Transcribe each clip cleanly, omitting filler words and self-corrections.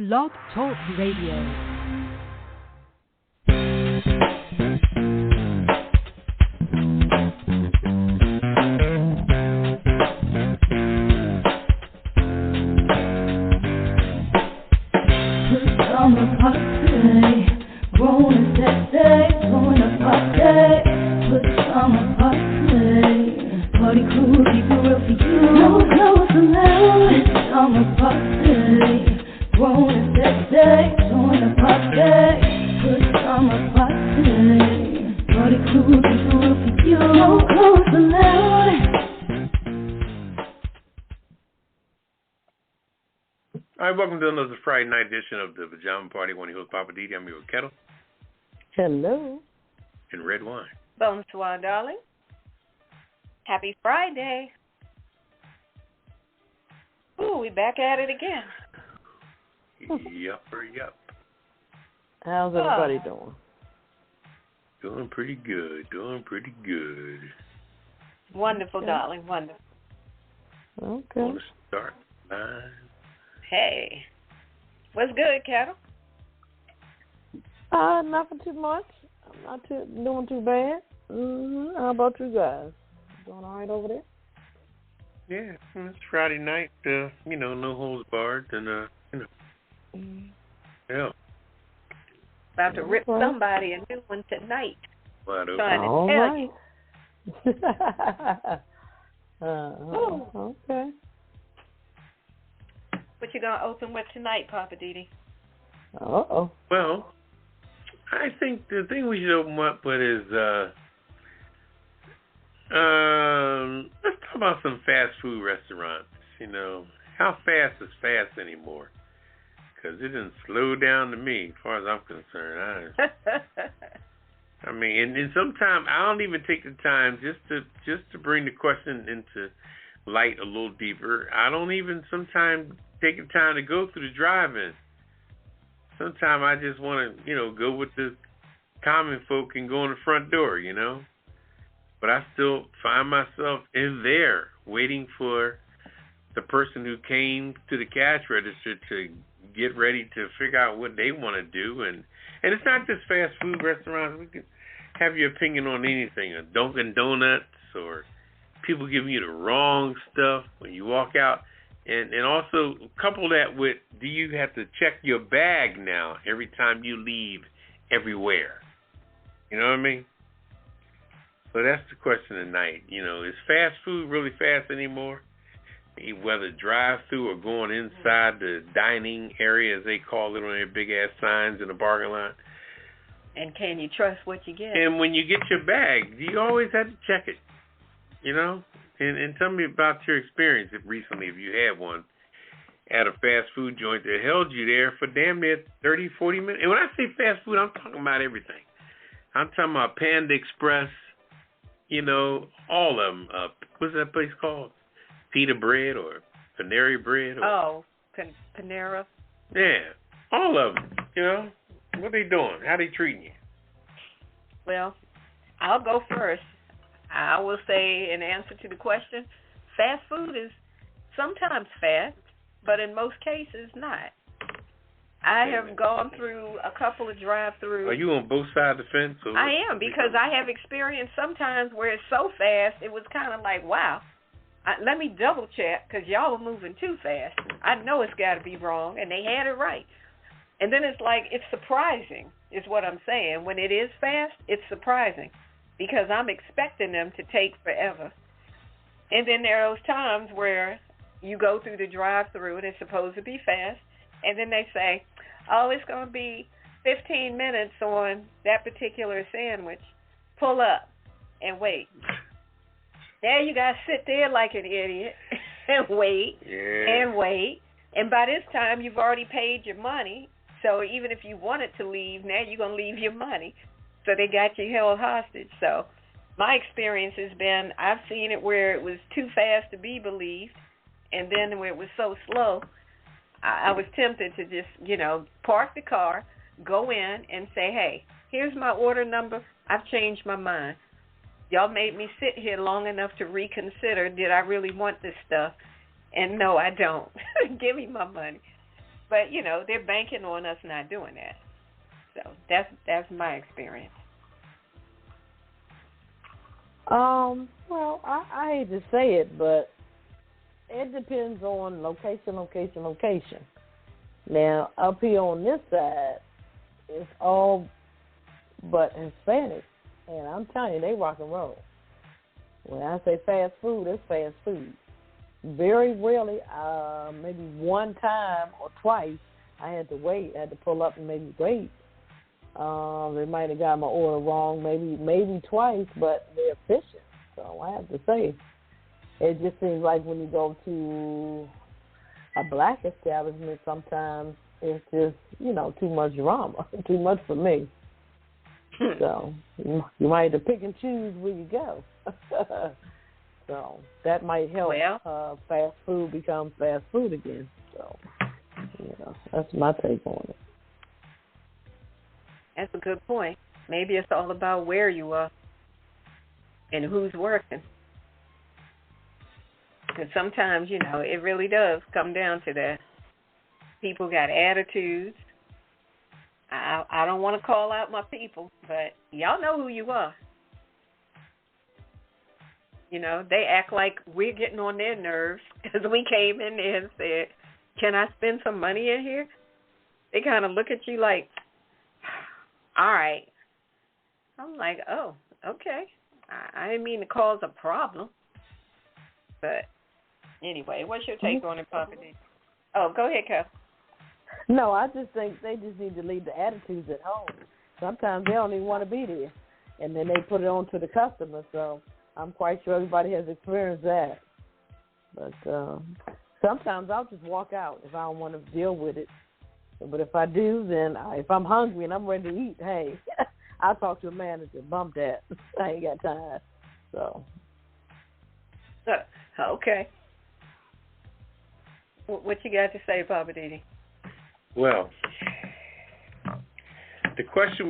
Blog Talk Radio. Party crew, keep it real for you. No clothes allowed. Pajama party, grown and sexy. Join the party, pajama party. Party crew, keep it real for you. No clothes allowed. All right, welcome to another Friday night edition of the Pajama Party. One of your hosts, Poppa DD. I'm here with Ketel. Hello. And Redwine. Bonsoir, darling. Happy Friday. Ooh, we back at it again. Yup. How's everybody doing? Doing pretty good. Wonderful, darling. Wonderful. Okay. Want to start line? Hey. What's good, Ketel? Nothing too much. I'm not doing too bad. How about you guys? Doing all right over there? Yeah, it's Friday night. No holds barred, and yeah. About to rip somebody a new one tonight. Wide open. Trying to All tell right. Okay. What you gonna open with tonight, Poppa DD? Uh-oh. Well, I think the thing we should open up with is let's talk about some fast food restaurants. How fast is fast anymore? Because it didn't slow down to me, as far as I'm concerned. I mean, and sometimes I don't even take the time just to bring the question into light a little deeper. I don't even sometimes take the time to go through the drive-in. Sometimes I just want to, go with the common folk and go in the front door, But I still find myself in there waiting for the person who came to the cash register to get ready to figure out what they want to do. And it's not just fast food restaurants. We can have your opinion on anything. Dunkin' Donuts or people giving you the wrong stuff when you walk out. And also couple that with, do you have to check your bag now every time you leave everywhere? You know what I mean? So that's the question tonight. Is fast food really fast anymore? Whether drive-through or going inside the dining area, as they call it on their big-ass signs in the parking lot. And can you trust what you get? And when you get your bag, do you always have to check it? And tell me about your experience recently, if you had one, at a fast food joint that held you there for damn near 30, 40 minutes. And when I say fast food, I'm talking about everything. I'm talking about Panda Express, all of them. What's that place called? Pita Bread or Panera Bread? Panera. Yeah, all of them, What they doing? How they treating you? Well, I'll go first. I will say, in answer to the question, fast food is sometimes fast, but in most cases not. I have gone through a couple of drive-throughs. Are you on both sides of the fence? I am, because I have experienced sometimes where it's so fast, it was kind of like, wow, let me double-check, because y'all are moving too fast. I know it's got to be wrong, and they had it right. And then it's like, it's surprising, is what I'm saying. When it is fast, it's surprising, because I'm expecting them to take forever. And then there are those times where you go through the drive-through, and it's supposed to be fast, and then they say, oh, it's going to be 15 minutes on that particular sandwich. Pull up and wait. Now you got to sit there like an idiot and wait and wait. And by this time, you've already paid your money. So even if you wanted to leave, now you're going to leave your money. So they got you held hostage. So my experience has been, I've seen it where it was too fast to be believed, and then where it was so slow, I was tempted to just, park the car, go in and say, hey, here's my order number. I've changed my mind. Y'all made me sit here long enough to reconsider, did I really want this stuff? And no, I don't. Give me my money. But, you know, they're banking on us not doing that. So that's my experience. Well, I hate to say it, but it depends on location. Now, up here on this side, it's all but Hispanic. And I'm telling you, they rock and roll. When I say fast food, it's fast food. Very rarely, maybe one time or twice, I had to wait. I had to pull up and maybe wait. They might have got my order wrong, maybe twice, but they're efficient. So I have to say, it just seems like when you go to a black establishment, sometimes it's just, you know, too much drama, too much for me. So you might have to pick and choose where you go. So that might help fast food become fast food again. So, you know, that's my take on it. That's a good point. Maybe it's all about where you are and who's working. Because sometimes, you know, it really does come down to that. People got attitudes. I don't want to call out my people, but y'all know who you are. You know, they act like we're getting on their nerves because we came in there and said, can I spend some money in here? They kind of look at you like, all right. I'm like, oh, okay. I didn't mean to cause a problem. But anyway, what's your take on it, Poppa DD? Oh, go ahead, Ketel. No, I just think they just need to leave the attitudes at home. Sometimes they don't even want to be there, and then they put it on to the customer. So I'm quite sure everybody has experienced that. But sometimes I'll just walk out if I don't want to deal with it. But if I do, then if I'm hungry and I'm ready to eat, hey, I'll talk to a manager. Bump that. I ain't got time. So. Okay. What you got to say, Poppa DD? Well, the question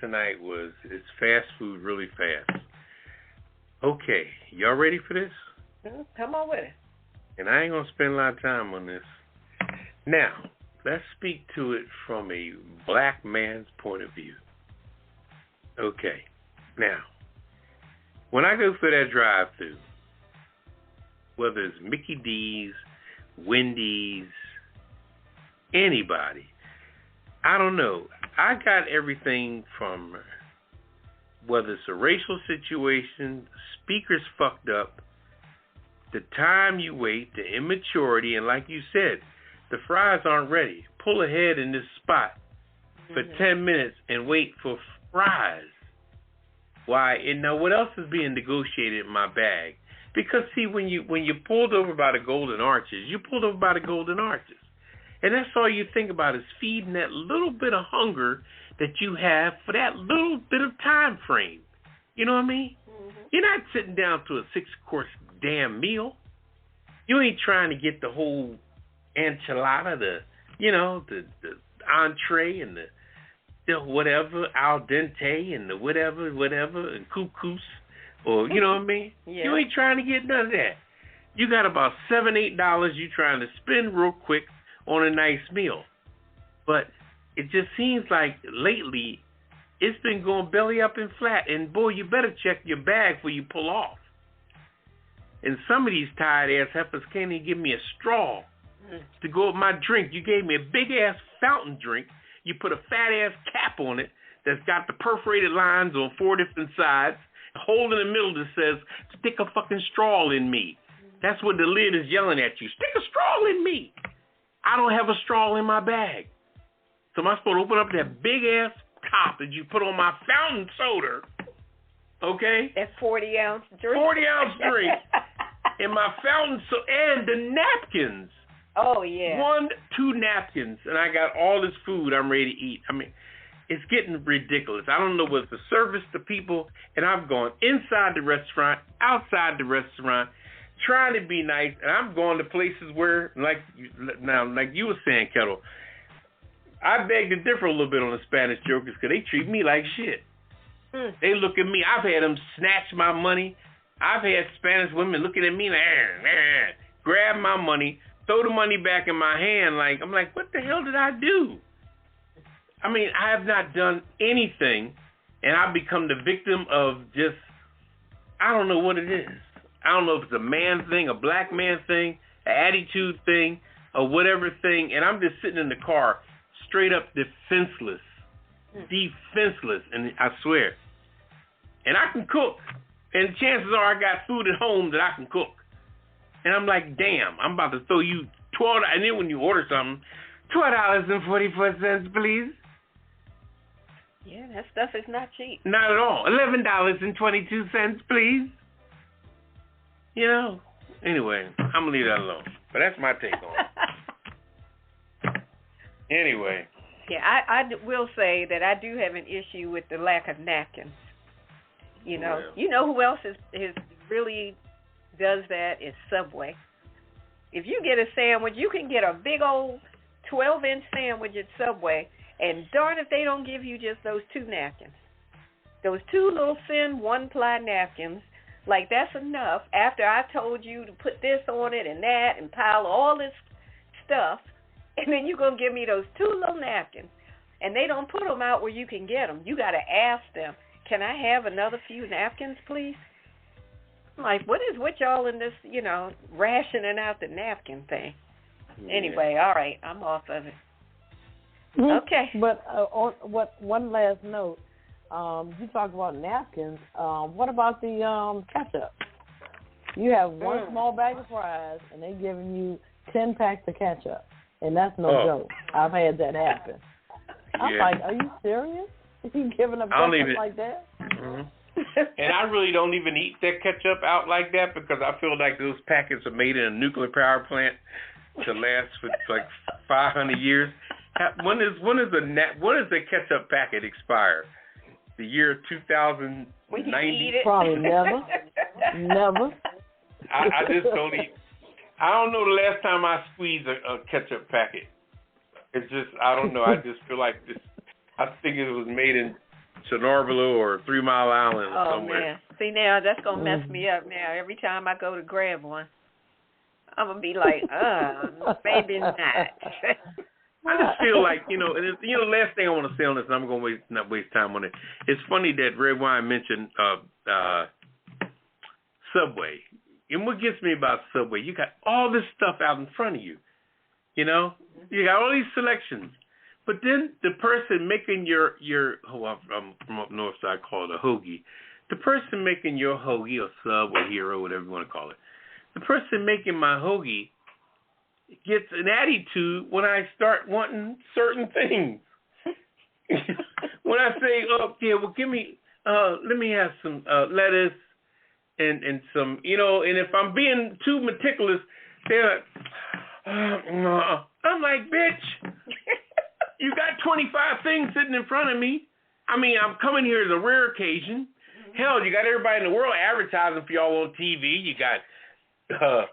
tonight was, is fast food really fast? Okay, y'all ready for this? Come on with it. And I ain't going to spend a lot of time on this. Now, let's speak to it from a black man's point of view. Okay, now, when I go for that drive-thru, whether it's Mickey D's, Wendy's, anybody, I don't know. I got everything from whether it's a racial situation, speakers fucked up, the time you wait, the immaturity, and like you said, the fries aren't ready. Pull ahead in this spot for 10 minutes and wait for fries. Why? And now what else is being negotiated in my bag? Because see, when you pulled over by the Golden Arches, you pulled over by the Golden Arches. And that's all you think about is feeding that little bit of hunger that you have for that little bit of time frame. You know what I mean? Mm-hmm. You're not sitting down to a 6-course damn meal. You ain't trying to get the whole enchilada, the entree and the whatever, al dente and the whatever, and couscous, or you know what I mean? Yeah. You ain't trying to get none of that. You got about $7, $8 you trying to spend real quick on a nice meal. But it just seems like lately it's been going belly up and flat. And boy, you better check your bag before you pull off. And some of these tired-ass heifers can't even give me a straw to go with my drink. You gave me a big-ass fountain drink. You put a fat-ass cap on it that's got the perforated lines on 4 different sides, a hole in the middle that says, stick a fucking straw in me. That's what the lid is yelling at you. Stick a straw in me. I don't have a straw in my bag. So am I supposed to open up that big-ass top that you put on my fountain soda, okay? That 40-ounce drink. 40-ounce drink. And my fountain soda, and the napkins. Oh, yeah. 1, 2 napkins, and I got all this food I'm ready to eat. I mean, it's getting ridiculous. I don't know what's the service to people, and I've gone inside the restaurant, outside the restaurant, trying to be nice, and I'm going to places where, like you were saying, Ketel, I beg to differ a little bit on the Spanish jokers because they treat me like shit. They look at me. I've had them snatch my money. I've had Spanish women looking at me like, grab my money, throw the money back in my hand. I'm like, what the hell did I do? I mean, I have not done anything, and I've become the victim of just, I don't know what it is. I don't know if it's a man thing, a black man thing, an attitude thing, or whatever thing, and I'm just sitting in the car, straight up defenseless, and I swear. And I can cook, and chances are I got food at home that I can cook. And I'm like, damn, I'm about to throw you $12, and then when you order something, $12.44, please. Yeah, that stuff is not cheap. Not at all. $11.22, please. You know. Anyway, I'm gonna leave that alone. But that's my take on it. Anyway. Yeah, I will say that I do have an issue with the lack of napkins. You know, You know who else is really does that is Subway. If you get a sandwich, you can get a big old 12-inch sandwich at Subway, and darn if they don't give you just those 2 napkins. Those 2 little thin one-ply napkins, like that's enough after I told you to put this on it and that and pile all this stuff, and then you're going to give me those 2 little napkins, and they don't put them out where you can get them. You got to ask them, can I have another few napkins, please? I'm like, what is with y'all in this, rationing out the napkin thing? Yeah. Anyway, all right, I'm off of it. Okay. But one last note, you talk about napkins. What about the ketchup? You have one small bag of fries, and they're giving you 10 packs of ketchup, and that's no joke. I've had that happen. I'm like, are you serious? You giving up ketchup like that? Mm-hmm. And I really don't even eat that ketchup out like that because I feel like those packets are made in a nuclear power plant to last for like 500 years. When does the ketchup packet expire? The year 2090? Probably never. Never. I just don't eat. I don't know the last time I squeezed a ketchup packet. It's just, I don't know. I just feel like this. I think it was made in Chernobyl or 3 Mile Island or somewhere. Man. See, now that's going to mess me up now. Every time I go to grab one, I'm going to be like, maybe not. I just feel like, the last thing I want to say on this, and I'm going to not waste time on it. It's funny that Redwine mentioned Subway. And what gets me about Subway, you got all this stuff out in front of you. You got all these selections. But then the person making I'm from up north, so I call it a hoagie. The person making your hoagie or sub or hero, whatever you want to call it, the person making my hoagie gets an attitude when I start wanting certain things. When I say, give me, let me have some lettuce and some, and if I'm being too meticulous, they're like, I'm like, bitch. You got 25 things sitting in front of me. I mean, I'm coming here as a rare occasion. Hell, you got everybody in the world advertising for y'all on TV. You got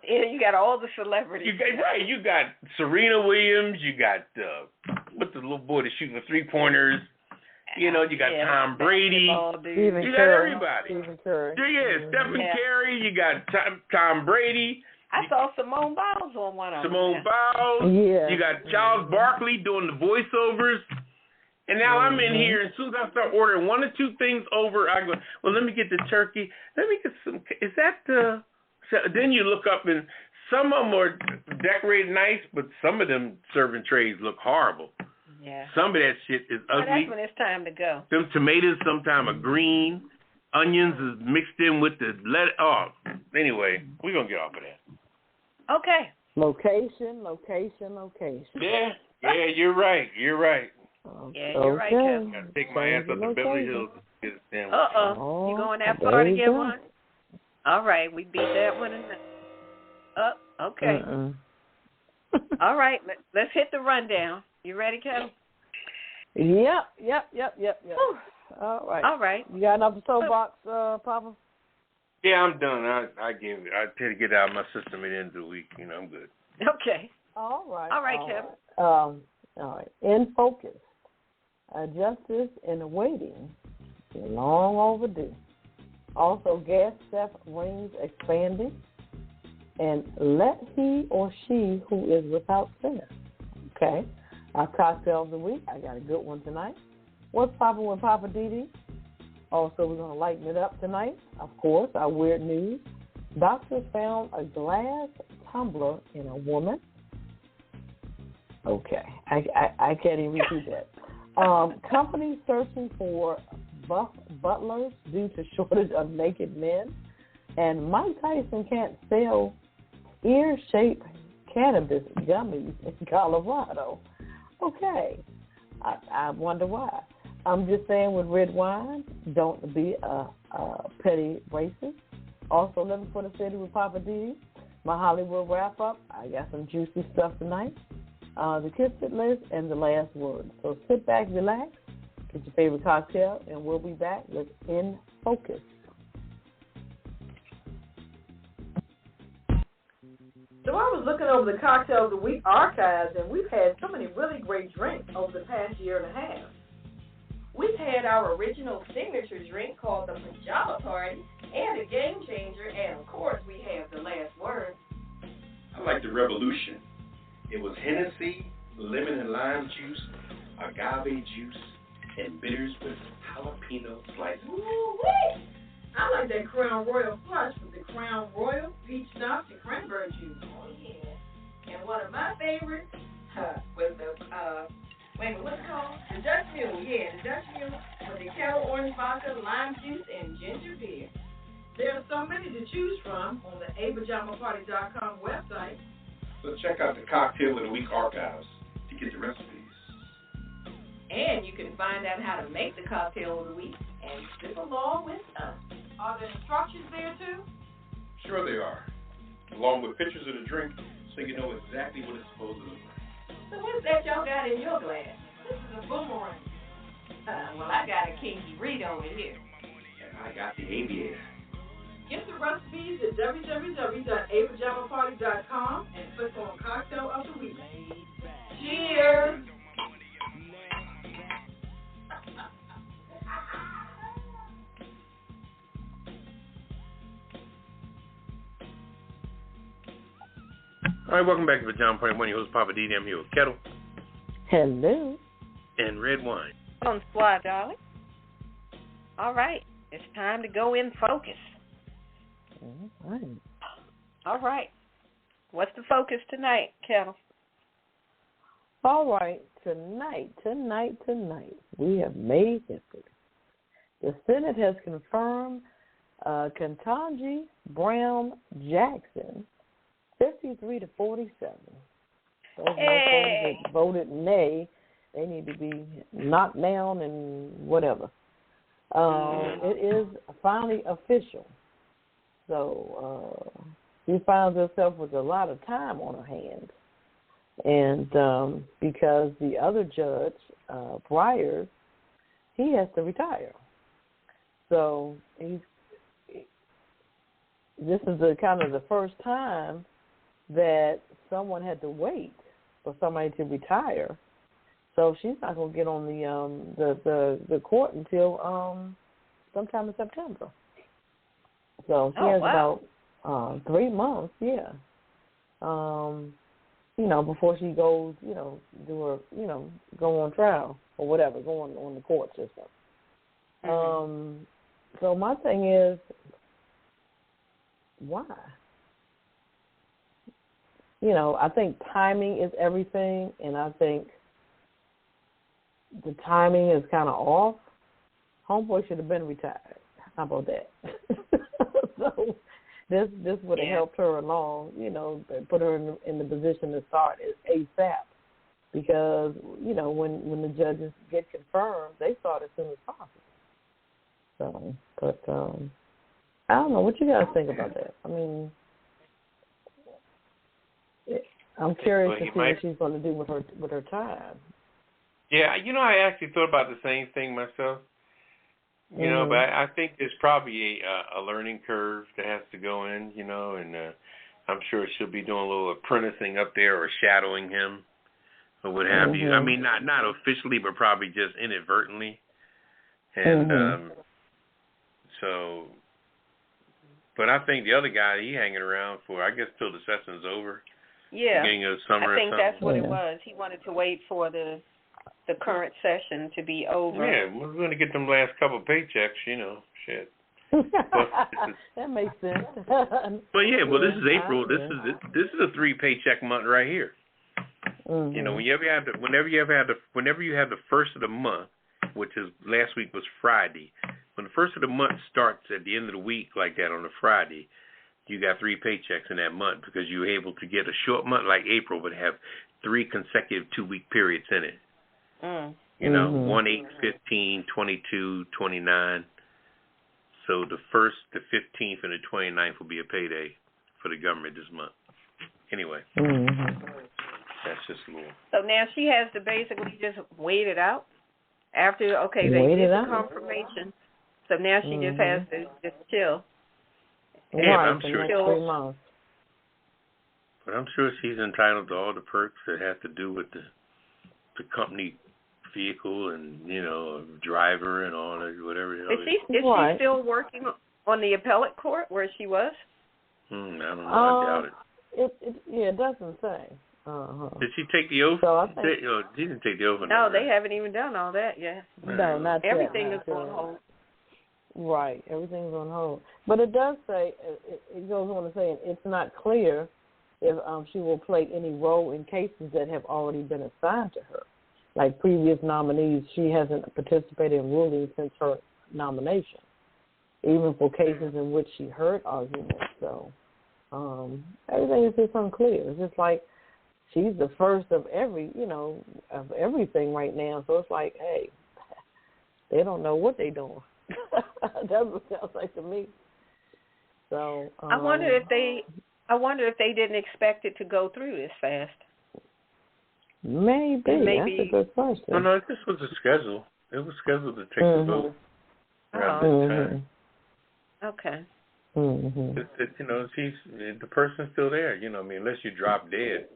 you got all the celebrities. You got Serena Williams. You got what's the little boy that's shooting the 3-pointers? You got Tom Brady. You got everybody. Stephen Curry. Stephen Curry. You got Tom Brady. I saw Simone Biles on one of them. Simone Biles. Yeah. You got Charles Barkley doing the voiceovers. And now I'm in here, and as soon as I start ordering 1 or 2 things over, I go, well, let me get the turkey. Let me get some. Is that the? So then you look up, and some of them are decorated nice, but some of them serving trays look horrible. Yeah. Some of that shit is ugly. That's when it's time to go. Them tomatoes sometimes are green. Onions is mixed in with the lettuce. Oh, anyway, we're going to get off of that. Okay. Location. Yeah, you're right. Yeah, you're right, Kev. Got to take my ass up to Beverly Hills to get a sandwich. You going that far to get one? All right, we beat that one in the... okay. All right, let's hit the rundown. You ready, Kev? Yep. All right. You got another soapbox, Papa? Yeah, I'm done. I try to get out of my system at the end of the week. I'm good. Okay. All right, Kev. All right. In focus. Justice in waiting. Long overdue. Also, gas theft rings expanding. and let he or she who is without sin. Okay. Our cocktail of the week. I got a good one tonight. What's poppin' with Poppa DD? Also, we're going to lighten it up tonight. Of course, our weird news. Doctors found a glass tumbler in a woman. Okay. I can't even repeat that. Companies searching for buff butlers due to shortage of naked men. And Mike Tyson can't sell ear-shaped cannabis gummies in Colorado. Okay. I wonder why. I'm just saying with Redwine, don't be a petty racist. Also, living for the city with Poppa DD. My Hollywood wrap-up. I got some juicy stuff tonight. The Kiss It list and the last word. So sit back, relax, get your favorite cocktail, and we'll be back with In Focus. So I was looking over the Cocktail of the Week archives, and we've had so many really great drinks over the past year and a half. We've had our original signature drink called the Pajama Party and a Game Changer, and of course we have the last word. I like the Revolution. It was Hennessy, lemon and lime juice, agave juice, and bitters with jalapeno slices. Woo-wee! I like that Crown Royal Flush with the Crown Royal, peach schnapps, and cranberry juice. Oh, yeah. And one of my favorites was the, what's it called? The Dutch Mule. Yeah, the Dutch Mule with the Ketel orange vodka, lime juice, and ginger beer. There are so many to choose from on the apajamaparty.com website. So check out the Cocktail of the Week archives to get the recipes. And you can find out how to make the cocktail of the week and sip along with us. Are there instructions there too? Sure they are, along with pictures of the drink so you know exactly what it's supposed to look like. So what's that y'all got in your glass? This is a boomerang. Well, I got a Kinky Reed over here. And I got the aviator. Get the recipes at www.apajamaparty.com and click on Cocktail of the Week. Cheers! All right, welcome back to Pajama Party. I'm your host, Poppa DD. I'm here with Ketel. Hello. And Redwine. On squad, darling. All right, it's time to go in focus. All right. What's the focus tonight, Ketel? All right, tonight, we have made history. The Senate has confirmed Ketanji Brown Jackson 53-47. Those motherfuckers that voted nay, they need to be knocked down and whatever. It is finally official. So she finds herself with a lot of time on her hands. And because the other judge, Breyer, he has to retire. So this is the kind of the first time that someone had to wait for somebody to retire. So she's not going to get on the court until sometime in September. So she has about 3 months, yeah. Before she goes, do her, go on trial or whatever, go on the court system. Mm-hmm. So my thing is, why? I think timing is everything, and I think the timing is kind of off. Homeboy should have been retired. How about that? So this would have helped her along, put her in the position to start ASAP. Because, when the judges get confirmed, they start as soon as possible. So, but I don't know. What you guys think about that? I mean, I'm curious to see what she's going to do with her time. Yeah, I actually thought about the same thing myself. But I think there's probably a learning curve that has to go in, and I'm sure she'll be doing a little apprenticing up there or shadowing him or what have you. I mean, not officially, but probably just inadvertently. And so But I think the other guy, he hanging around for, I guess, till the session's over. Yeah. Beginning of summer I think or that's something. what it was. He wanted to wait for the current session to be over. Yeah, we're going to get them last couple paychecks, you know, shit. That makes sense. Well, yeah, well, this is April. This is a 3 paycheck month right here. Mm-hmm. You know, whenever you have the first of the month, which is last week was Friday. When the first of the month starts at the end of the week like that on a Friday, you got 3 paychecks in that month because you're able to get a short month like April but have 3 consecutive 2-week periods in it. You know, 1, 8, 15, 22, 29. So the 1st, the 15th, and the 29th will be a payday for the government this month. Anyway, that's just a little. So now she has to basically just wait it out after, they did the confirmation. So now she just has to just chill. Yeah, right, I'm sure. 3 months. But I'm sure she's entitled to all the perks that have to do with the company vehicle and, you know, driver and all that, whatever. Is she still working on the appellate court where she was? I don't know. I doubt it. It doesn't say. Did she take the oath? So I think, she didn't take the oath. No, they haven't even done all that yet. No, not yet. Everything is on hold. Right, everything's on hold. But it does say, it goes on to say, it's not clear if she will play any role in cases that have already been assigned to her. Like previous nominees, she hasn't participated in rulings since her nomination, even for cases in which she heard arguments. So everything is just unclear. It's just like she's the first of of everything right now. So it's like, hey, they don't know what they're doing. That's what it sounds like to me. So I wonder if they didn't expect it to go through this fast. Maybe. That's a good question. No, this was a schedule. It was scheduled to take the vote around this time. Okay. You know, the person's still there. You know, I mean, unless you drop dead,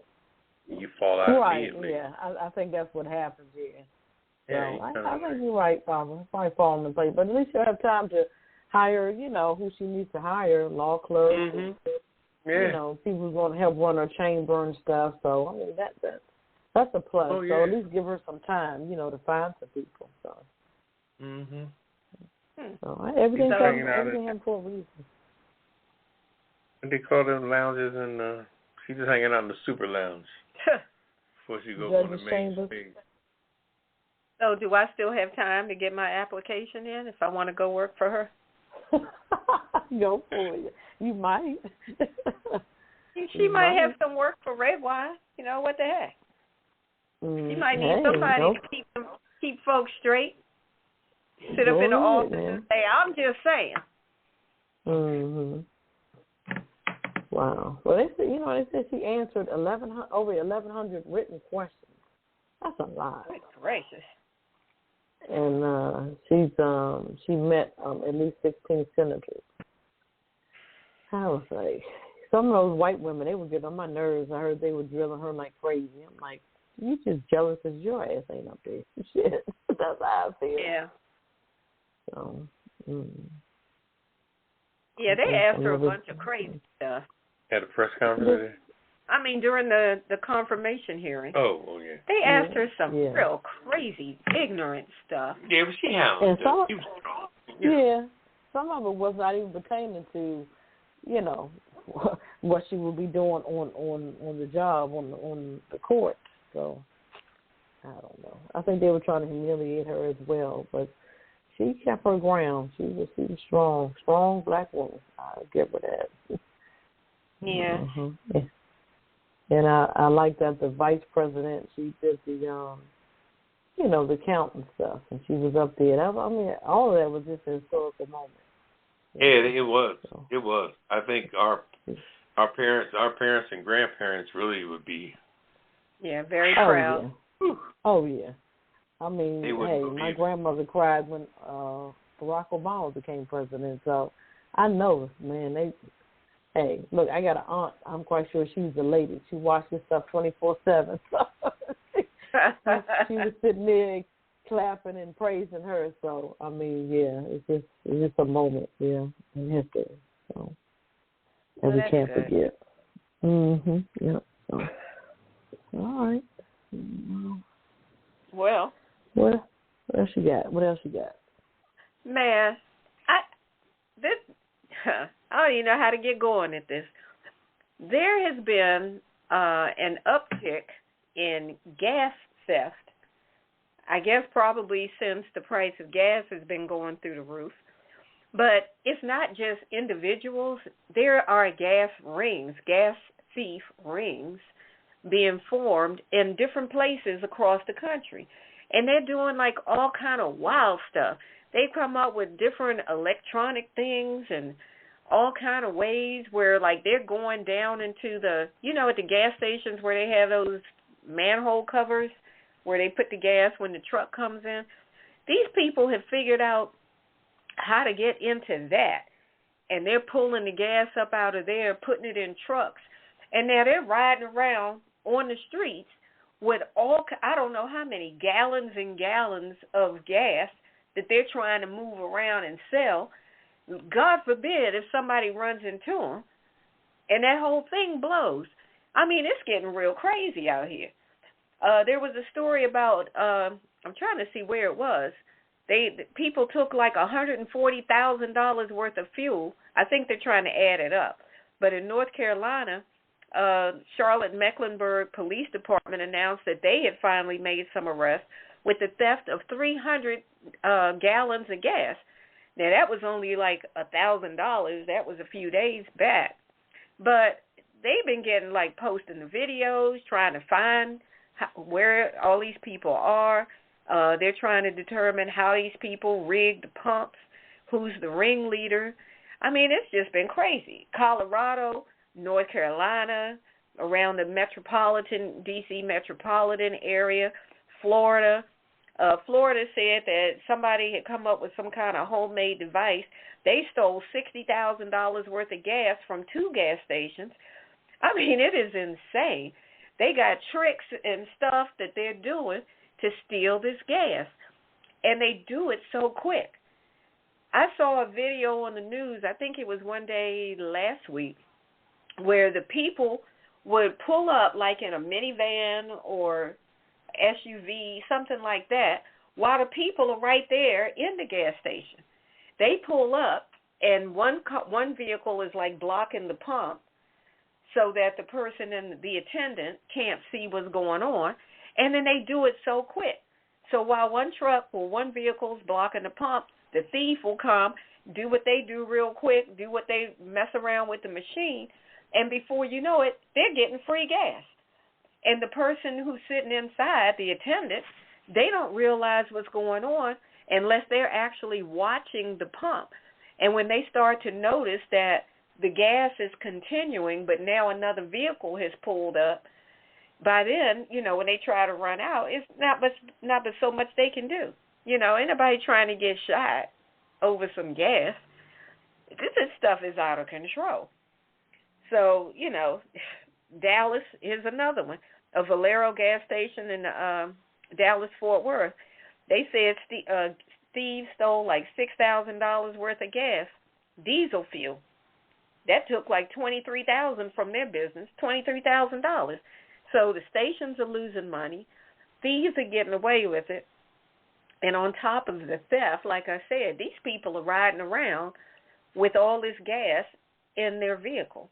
you fall out immediately. Yeah, I think that's what happens here. Yeah, so I think you're right, Barbara. Probably falling in place, but at least she'll have time to hire, who she needs to hire, law clerks, people who's going to help run her chamber and stuff. So I mean that's a plus. Oh, yeah. So at least give her some time, to find some people. So. So everything happened for a reason. What they call them lounges, and she's just hanging out in the super lounge before she goes on the main stage. So do I still have time to get my application in if I want to go work for her? Go for it. You might. She might have some work for Redwine. What the heck? She might need somebody to keep folks straight. Sit up in the office and say, "I'm just saying." Wow. Well, they said she answered over 1,100 written questions. That's a lot. Good gracious. And she met at least 16 senators. I was like, some of those white women, they would get on my nerves. I heard they were drilling her like crazy. I'm like, you just jealous because your ass ain't up there. Shit. That's how I feel. Yeah. So, yeah, they asked her a bunch of crazy stuff. At a press conference? I mean, during the confirmation hearing. Oh, yeah. They asked her some real crazy, ignorant stuff. Yeah, but she hounded her. She was strong. Yeah. Some of it was not even pertaining to, what she would be doing on the job, on the court. So, I don't know. I think they were trying to humiliate her as well, but she kept her ground. She was strong black woman. I'll give her that. Yeah. Yeah. And I like that the vice president, she did the, the count and stuff, and she was up there. All of that was just a historical moment. Yeah, it was. So. It was. I think our parents and grandparents really would be. Yeah, very proud. Oh yeah. I mean, my grandmother cried when Barack Obama became president. So I know, man. Hey, look, I got an aunt. I'm quite sure she's a lady. She watches stuff 24/7. So she was sitting there clapping and praising her. So I mean, yeah, it's just a moment, in history. So And we that's can't good. forget. Yep. So, all right. Well, What else you got? man, I don't even know how to get going at this. There has been an uptick in gas theft. I guess probably since the price of gas has been going through the roof. But it's not just individuals. There are gas thief rings being formed in different places across the country. And they're doing like all kind of wild stuff. They've come up with different electronic things and all kind of ways where like they're going down into the, at the gas stations where they have those manhole covers where they put the gas when the truck comes in. These people have figured out how to get into that. And they're pulling the gas up out of there, putting it in trucks. And now they're riding around on the streets with I don't know how many gallons and gallons of gas that they're trying to move around and sell. God forbid if somebody runs into them and that whole thing blows. I mean, it's getting real crazy out here. There was a story about, I'm trying to see where it was. People took like $140,000 worth of fuel. I think they're trying to add it up. But in North Carolina, Charlotte-Mecklenburg Police Department announced that they had finally made some arrests with the theft of 300 gallons of gas. Now, that was only like $1,000. That was a few days back. But they've been getting like posting the videos, trying to find where all these people are. They're trying to determine how these people rigged the pumps, who's the ringleader. I mean, it's just been crazy. Colorado, North Carolina, around the D.C. metropolitan area, Florida. Florida said that somebody had come up with some kind of homemade device. They stole $60,000 worth of gas from 2 gas stations. I mean, it is insane. They got tricks and stuff that they're doing to steal this gas, and they do it so quick. I saw a video on the news, I think it was one day last week, where the people would pull up like in a minivan or SUV, something like that, while the people are right there in the gas station. They pull up, and one vehicle is like blocking the pump so that the person and the attendant can't see what's going on, and then they do it so quick. So while one vehicle's blocking the pump, the thief will come, do what they do real quick, do what they mess around with the machine, and before you know it, they're getting free gas. And the person who's sitting inside, the attendant, they don't realize what's going on unless they're actually watching the pump. And when they start to notice that the gas is continuing, but now another vehicle has pulled up, by then, when they try to run out, it's not but so much they can do. Ain't nobody trying to get shot over some gas. This stuff is out of control. So, Dallas is another one. A Valero gas station in Dallas-Fort Worth. They said thieves stole like $6,000 worth of gas, diesel fuel. That took like $23,000 from their business, $23,000. So the stations are losing money. Thieves are getting away with it. And on top of the theft, like I said, these people are riding around with all this gas in their vehicle.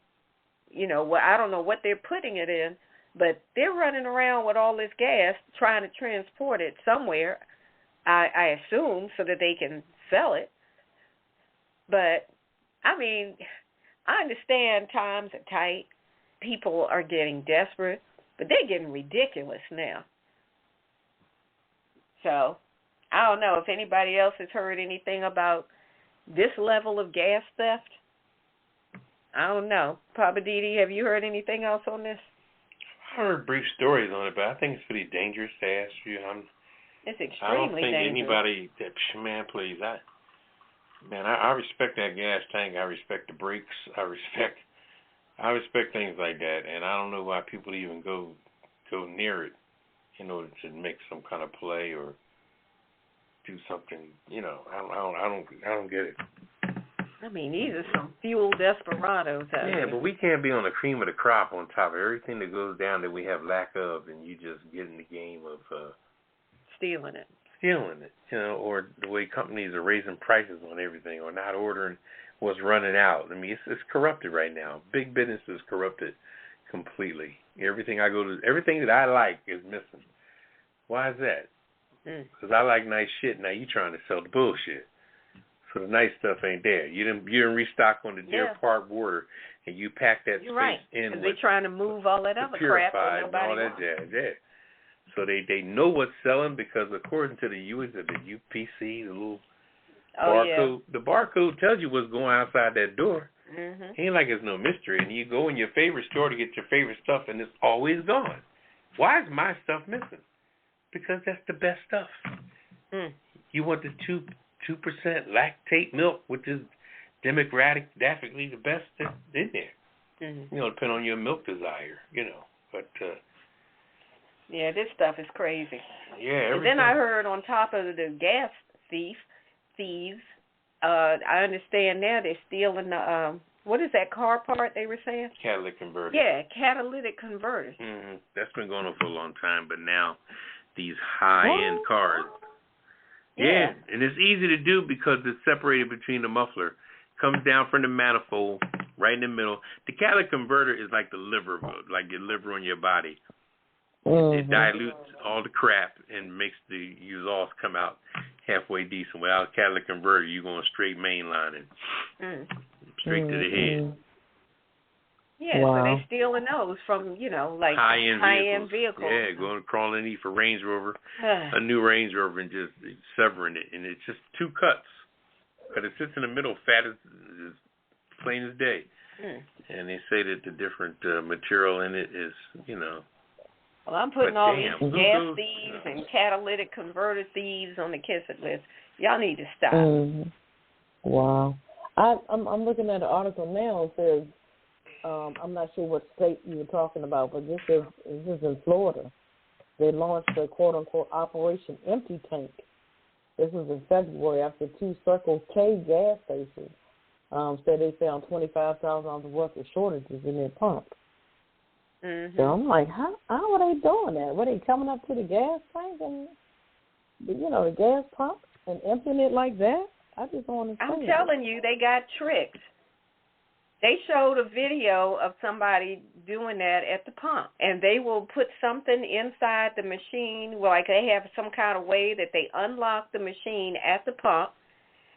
I don't know what they're putting it in, but they're running around with all this gas trying to transport it somewhere, I assume, so that they can sell it. But, I mean, I understand times are tight. People are getting desperate, but they're getting ridiculous now. So, I don't know if anybody else has heard anything about this level of gas theft. I don't know. Poppa DD, have you heard anything else on this? I heard brief stories on it, but I think it's pretty dangerous to ask you. It's extremely dangerous. I don't think anybody, man, please, I respect that gas tank. I respect the brakes. I respect things like that, and I don't know why people even go near it in order to make some kind of play or do something. I don't get it. I mean, these are some fuel desperados out Yeah, here. but we can't be on the cream of the crop on top of everything that goes down that we have lack of, and you just get in the game of stealing it. Or the way companies are raising prices on everything, or not ordering what's running out. I mean, it's corrupted right now. Big business is corrupted completely. Everything that I like is missing. Why is that? Because I like nice shit. Now you trying to sell the bullshit. So the nice stuff ain't there. You didn't restock on the Deer Park border, and you pack that space in. Because they're trying to move all that other crap that nobody wants. Jazz. So they know what's selling because according to the UPC, the little barcode, the barcode tells you what's going outside that door. Ain't like it's no mystery. And you go in your favorite store to get your favorite stuff, and it's always gone. Why is my stuff missing? Because that's the best stuff. You want the 2% lactate milk, which is demographically the best that's in there. Depend on your milk desire, But yeah, this stuff is crazy. Yeah. And then I heard on top of the gas thieves, I understand now they're stealing the what is that car part they were saying? Catalytic converters. Yeah, catalytic converters. That's been going on for a long time, but now these high-end cars. Yeah, and it's easy to do because it's separated between the muffler. Comes down from the manifold, right in the middle. The catalytic converter is like the liver, like your liver on your body. It dilutes all the crap and makes the exhaust come out halfway decent. Without a catalytic converter, you're going straight mainline and straight to the head. Yeah, so they stealing those from, like high-end vehicles. Yeah, going crawling for Range Rover, a new Range Rover, and just severing it. And it's just two cuts. But it sits in the middle, fat as plain as day. And they say that the different material in it is, Well, I'm putting all these gas thieves and catalytic converter thieves on the kiss it list. Y'all need to stop. Wow. I'm looking at an article now. It says, I'm not sure what state you were talking about, but this is in Florida. They launched a quote-unquote Operation Empty Tank. This was in February after two Circle K gas stations said they found $25,000 worth of shortages in their pump. So I'm like, how are they doing that? Were they coming up to the gas tank and, the gas pump and emptying it like that? I just don't understand. I'm telling you, they got tricked. They showed a video of somebody doing that at the pump, and they will put something inside the machine, like they have some kind of way that they unlock the machine at the pump,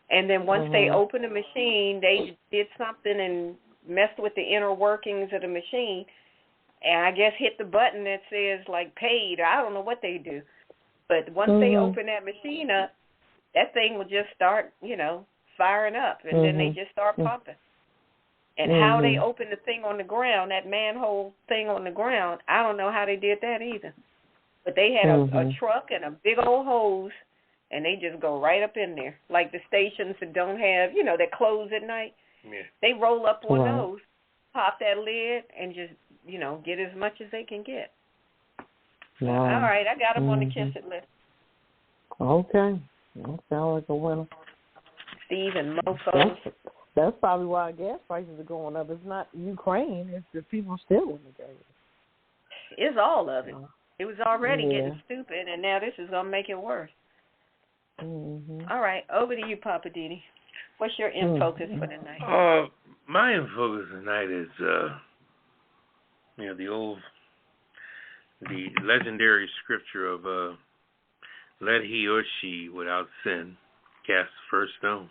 and then once they open the machine, they did something and messed with the inner workings of the machine, and I guess hit the button that says, like, paid. I don't know what they do. But once they open that machine up, that thing will just start, firing up, and then they just start pumping. And how they opened the thing on the ground, that manhole thing on the ground, I don't know how they did that either. But they had a truck and a big old hose, and they just go right up in there. Like the stations that don't have, that close at night. Yeah. They roll up on those, pop that lid, and just, get as much as they can get. Wow. All right, I got them on the kiss it list. Okay. That sounds like a winner. Steve and Mofo. That's probably why gas prices are going up. It's not Ukraine. It's the people stealing the gas. It's all of it. It was already getting stupid, and now this is going to make it worse. All right, over to you, Poppa DD. What's your in focus for tonight? My in focus tonight is, the legendary scripture of let he or she without sin cast the first stone.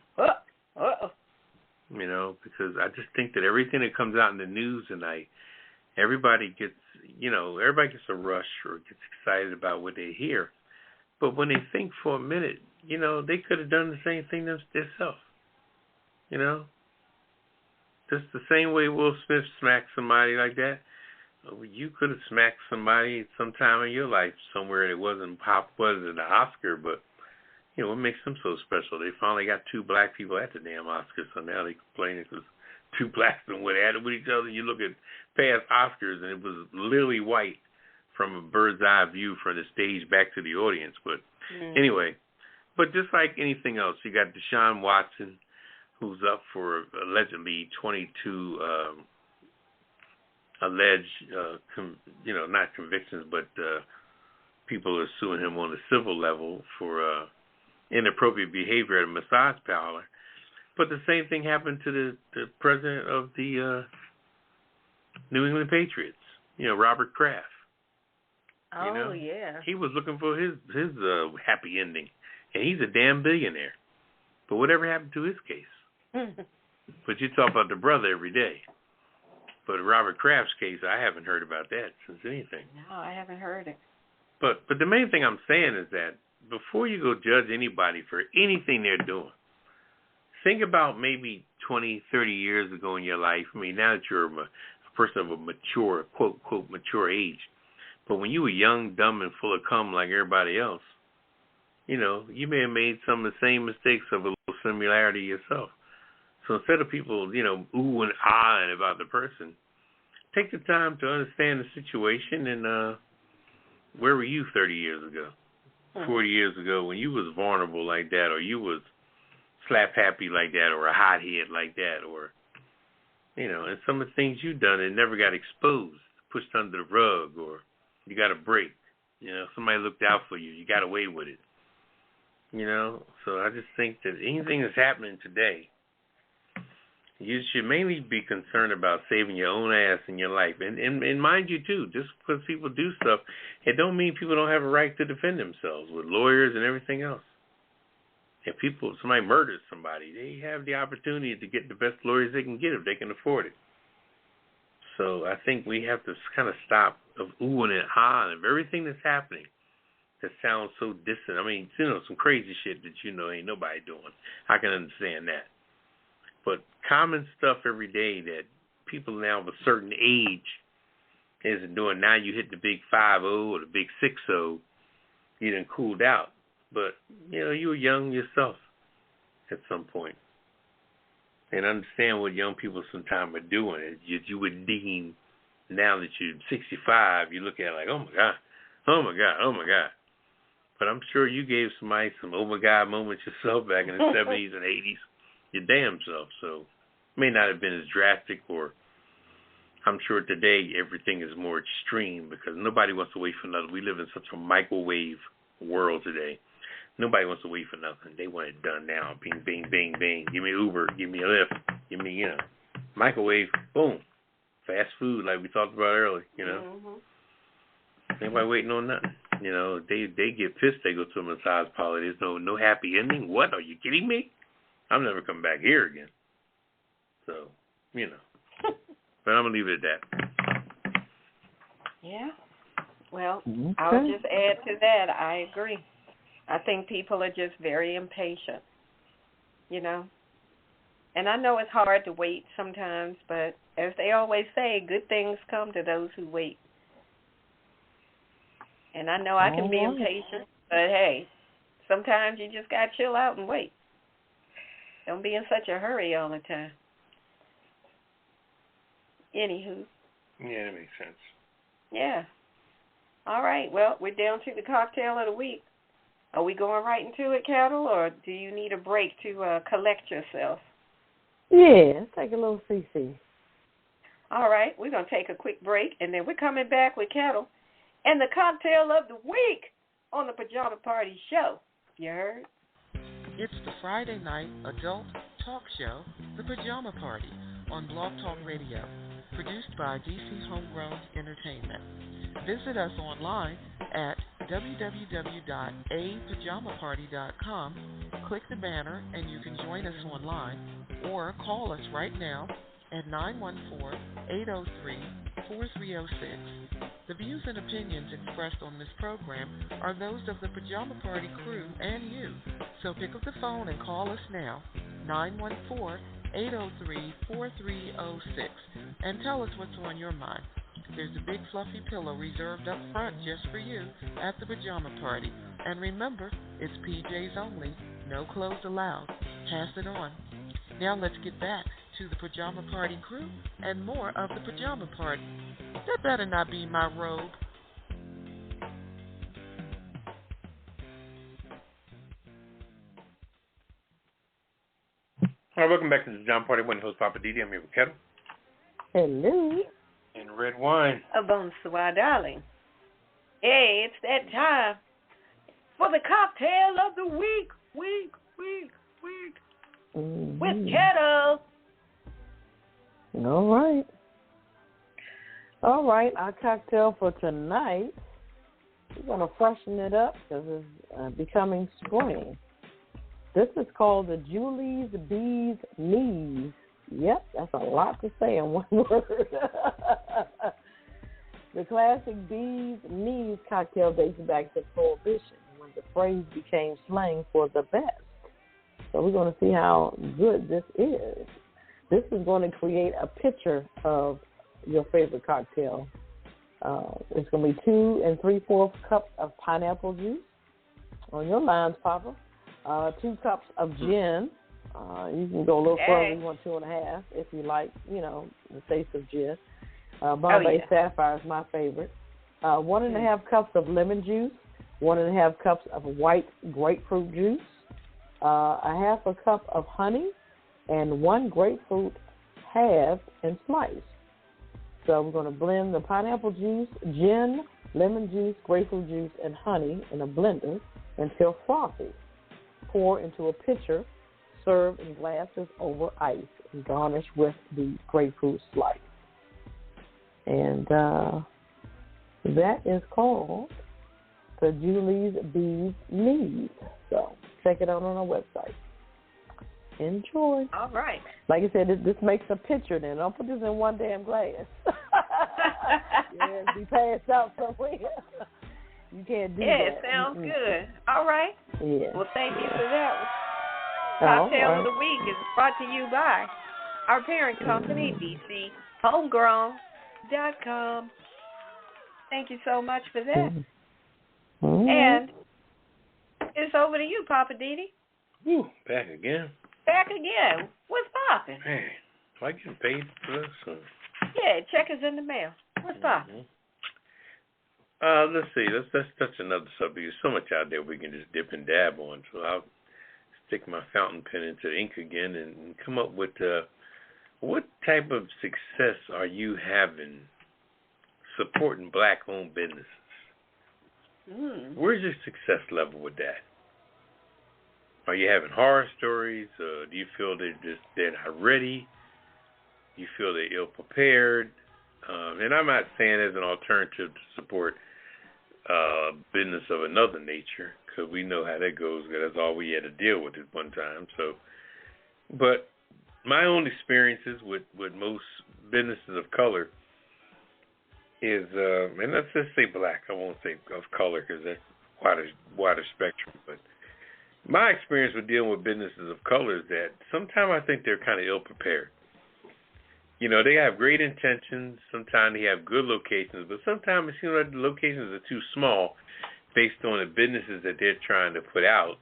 Because I just think that everything that comes out in the news tonight, everybody gets a rush or gets excited about what they hear. But when they think for a minute, they could have done the same thing themselves. Just the same way Will Smith smacked somebody like that. You could have smacked somebody sometime in your life somewhere that wasn't an Oscar, but what makes them so special? They finally got two black people at the damn Oscars, so now they complain because two blacks and what at it with each other. You look at past Oscars, and it was literally white from a bird's eye view from the stage back to the audience. But anyway, but just like anything else, you got Deshaun Watson who's up for allegedly 22 alleged, not convictions, but people are suing him on a civil level for inappropriate behavior at a massage parlor. But the same thing happened to the president of the New England Patriots, Robert Kraft. Oh, yeah. He was looking for his happy ending, and he's a damn billionaire. But whatever happened to his case? But you talk about the brother every day. But Robert Kraft's case, I haven't heard about that since anything. No, I haven't heard it. But the main thing I'm saying is that before you go judge anybody for anything they're doing, think about maybe 20, 30 years ago in your life. I mean, now that you're a person of a mature, quote, quote, mature age. But when you were young, dumb, and full of cum like everybody else, you may have made some of the same mistakes of a little similarity yourself. So instead of people, ooh and ah about the person, take the time to understand the situation and where were you 30 years ago, 40 years ago when you was vulnerable like that, or you was slap happy like that, or a hothead like that, or, and some of the things you done and never got exposed, pushed under the rug, or you got a break. Somebody looked out for you. You got away with it. So I just think that anything that's happening today, you should mainly be concerned about saving your own ass in your life. And mind you, too, just because people do stuff, it don't mean people don't have a right to defend themselves with lawyers and everything else. If somebody murders somebody, they have the opportunity to get the best lawyers they can get if they can afford it. So I think we have to kind of stop of ooh and ah and everything that's happening that sounds so distant. I mean, some crazy shit that ain't nobody doing. I can understand that. But common stuff every day that people now of a certain age isn't doing. Now you hit the big 5-0 or the big 6-0, you done cooled out. But, you were young yourself at some point. And understand what young people sometimes are doing. You would deem, now that you're 65, you look at it like, oh, my God, oh, my God, oh, my God. But I'm sure you gave somebody some oh, my God moments yourself back in the 70s and 80s. Your damn self. So it may not have been as drastic, or I'm sure today everything is more extreme because nobody wants to wait for nothing. We live in such a microwave world today. Nobody wants to wait for nothing. They want it done now. Bing, bing, bing, bing. Give me Uber. Give me a Lyft. Give me, microwave. Boom. Fast food like we talked about earlier, Nobody waiting on nothing. They get pissed. They go to a massage parlor. There's no happy ending. What? Are you kidding me? I'm never coming back here again. So, But I'm going to leave it at that. Yeah. Well, I'll just add to that. I agree. I think people are just very impatient, And I know it's hard to wait sometimes, but as they always say, good things come to those who wait. And I know I can be impatient, but hey, sometimes you just got to chill out and wait. Don't be in such a hurry all the time. Anywho. Yeah, that makes sense. Yeah. All right. Well, we're down to the cocktail of the week. Are we going right into it, Ketel, or do you need a break to collect yourself? Yeah, take a little CC. All right. We're going to take a quick break, and then we're coming back with Ketel and the cocktail of the week on the Pajama Party show. You heard? It's the Friday night adult talk show, The Pajama Party, on Blog Talk Radio, produced by DC Homegrown Entertainment. Visit us online at www.apajamaparty.com. Click the banner and you can join us online, or call us right now at 914-803-4306. The views and opinions expressed on this program are those of the Pajama Party crew and you. So pick up the phone and call us now, 914-803-4306, and tell us what's on your mind. There's a big fluffy pillow reserved up front just for you at the Pajama Party. And remember, it's PJs only, no clothes allowed. Pass it on. Now let's get back to the Pajama Party crew and more of the Pajama Party. That better not be my robe. All right, welcome back to the Pajama Party. One host, Poppa DD. I'm here with Ketel. Hello. And Redwine. Bonsoir, darling. Hey, it's that time for the cocktail of the week. Mm-hmm. With Ketel. All right, our cocktail for tonight, we're going to freshen it up because it's becoming spring. This is called the Julie's Bees Knees. Yep, that's a lot to say in one word. The classic Bees Knees cocktail dates back to Prohibition, when the phrase became slang for the best. So we're going to see how good this is. This is going to create a picture of your favorite cocktail. It's going to be 2 3/4 cups of pineapple juice. On your lines, Papa. 2 cups of gin. You can go a little further. You want 2.5 if you like, the taste of gin. Bombay Sapphire is my favorite. 1.5 cups of lemon juice. 1.5 cups of white grapefruit juice. 1/2 cup of honey, and 1 grapefruit halved and sliced. So we're going to blend the pineapple juice, gin, lemon juice, grapefruit juice, and honey in a blender until frothy. Pour into a pitcher, serve in glasses over ice, and garnish with the grapefruit slice. And that is called the Julie's Bees Knees. So check it out on our website. Enjoy. All right. Like I said, this makes a picture then. Don't put this in one damn glass. Yeah, be passed out somewhere. You can't do that. Yeah, it sounds good. All right. Yeah. Well, thank you for that. Cocktail of the Week is brought to you by our parent company, DCHomegrown.com. Thank you so much for that. Mm-hmm. And it's over to you, Poppa DD. Woo, back again. Back again. What's poppin'? Man, do I get paid for this? Or? Yeah, check is in the mail. What's poppin'? Let's see. Let's touch another subject. There's so much out there we can just dip and dab on. So I'll stick my fountain pen into the ink again and come up with what type of success are you having supporting black-owned businesses? Where's your success level with that? Are you having horror stories? Do you feel they're not ready? Do you feel they're ill-prepared? And I'm not saying as an alternative to support business of another nature, because we know how that goes, because that's all we had to deal with at one time. So, but my own experiences with most businesses of color is, and let's just say black, I won't say of color because that's wider spectrum, but my experience with dealing with businesses of color is that sometimes I think they're kind of ill-prepared. They have great intentions. Sometimes they have good locations, but sometimes it seems like the locations are too small based on the businesses that they're trying to put out,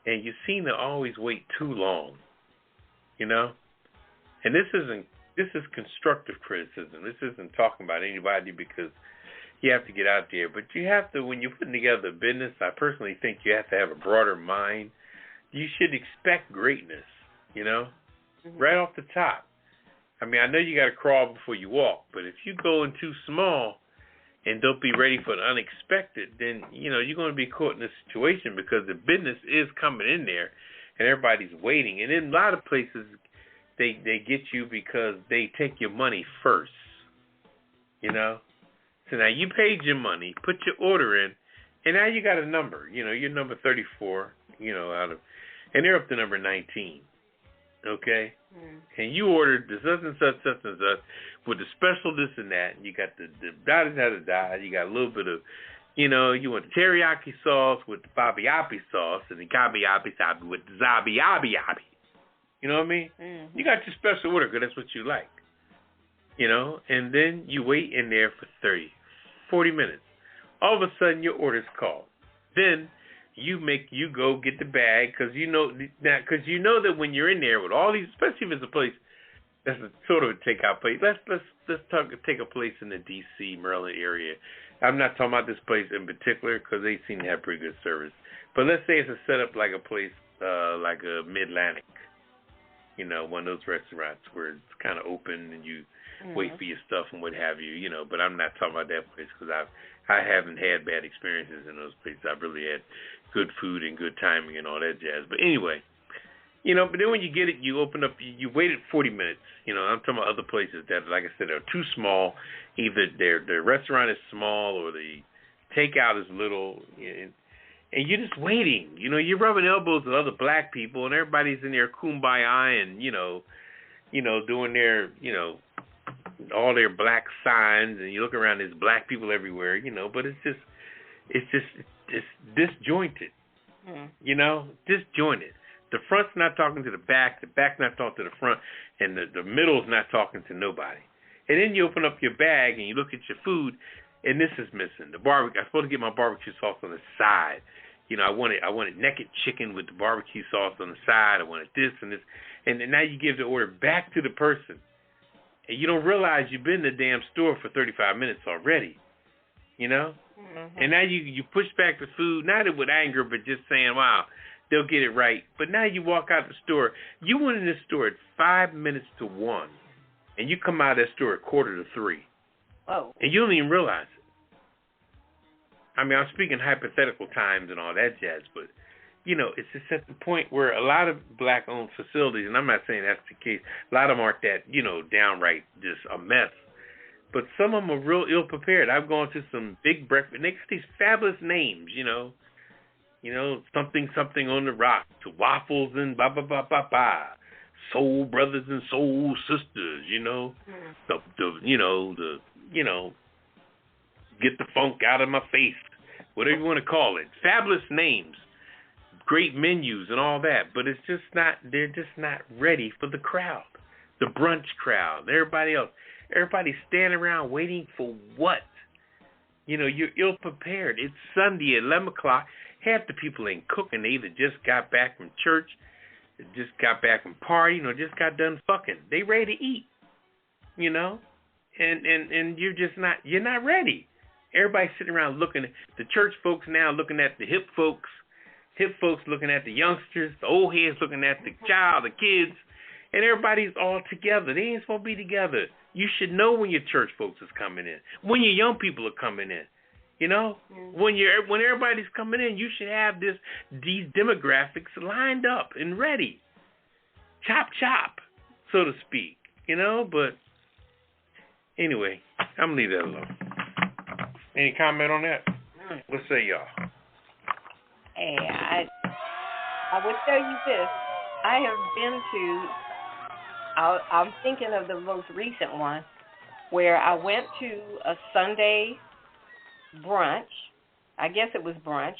and you seem to always wait too long, And this is constructive criticism. This isn't talking about anybody because you have to get out there, but you have to, when you're putting together a business, I personally think you have to have a broader mind. You should expect greatness, right off the top. I mean, I know you got to crawl before you walk, but if you go in too small and don't be ready for the unexpected, then, you're going to be caught in this situation because the business is coming in there and everybody's waiting. And in a lot of places, they get you because they take your money first, So now you paid your money, put your order in, and now you got a number. You're number 34, and they're up to number 19. Okay? And you ordered the such and such with the special this and that, and you got the da-da-da-da-da, you got a little bit of, you want the teriyaki sauce with the fabi-abi sauce, and the kabi-abi-sabi with the zabi-abi-abi. You know what I mean? Mm-hmm. You got your special order because that's what you like. And then you wait in there for 30, 40 minutes. All of a sudden, your order's called. Then you go get the bag because that when you're in there with all these, especially if it's a place that's a sort of a takeout place. Let's take a place in the D.C., Maryland area. I'm not talking about this place in particular because they seem to have pretty good service. But let's say it's a setup like a place like a Mid-Atlantic. You know, one of those restaurants where it's kind of open and you wait for your stuff and what have you. You know, but I'm not talking about that place because I haven't had bad experiences in those places. I've really had good food and good timing and all that jazz. But anyway, you know, but then when you get it, you open up, you waited 40 minutes. You know, I'm talking about other places that, like I said, are too small. Either their restaurant is small or the takeout is little. And you're just waiting. You know, you're rubbing elbows with other black people, and everybody's in there kumbaya and, you know, doing their, you know, all their black signs, and you look around, there's black people everywhere, you know, but it's disjointed. You know, disjointed. The front's not talking to the back's not talking to the front, and the middle's not talking to nobody. And then you open up your bag and you look at your food, and this is missing. The barbecue. I'm supposed to get my barbecue sauce on the side. You know, I wanted naked chicken with the barbecue sauce on the side. I wanted this and this, and then now you give the order back to the person, and you don't realize you've been in the damn store for 35 minutes already. You know, and now you push back the food, not with anger, but just saying, wow, they'll get it right. But now you walk out the store. You went in the store at 5 minutes to 1, and you come out of that store at 2:45. Oh. And you don't even realize it. I mean, I'm speaking hypothetical times and all that jazz, but, you know, it's just at the point where a lot of black-owned facilities, and I'm not saying that's the case, a lot of them aren't that, you know, downright just a mess. But some of them are real ill-prepared. I've gone to some big breakfast, and they got these fabulous names, you know, something on the rock, to waffles and ba-ba-ba-ba-ba, soul brothers and soul sisters, you know, get the funk out of my face, whatever you want to call it. Fabulous names, great menus and all that, but it's just not, they're just not ready for the crowd, the brunch crowd, everybody else. Everybody's standing around waiting for what? You know, you're ill-prepared. It's Sunday at 11 o'clock. Half the people ain't cooking. They either just got back from church, just got back from party, just got done fucking. They ready to eat, you know? And you're not ready. Everybody's sitting around looking at the church folks now looking at the hip folks looking at the youngsters, the old heads looking at the child, the kids, and everybody's all together. They ain't supposed to be together. You should know when your church folks is coming in, when your young people are coming in. You know, when everybody's coming in, you should have these demographics lined up and ready, chop, so to speak. You know, but anyway, I'm gonna leave that alone. Any comment on that? What say y'all? Hey, I would tell you this. I have been to. I'm thinking of the most recent one, where I went to a Sunday brunch. I guess it was brunch.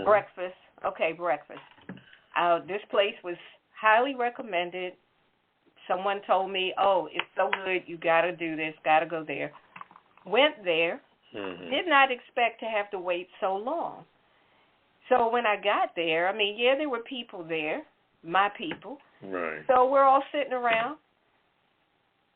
Breakfast. Okay, breakfast. This place was highly recommended. Someone told me, oh, it's so good, you got to do this, got to go there. Went there. Did not expect to have to wait so long. So when I got there, I mean, yeah, there were people there, my people. Right. So we're all sitting around.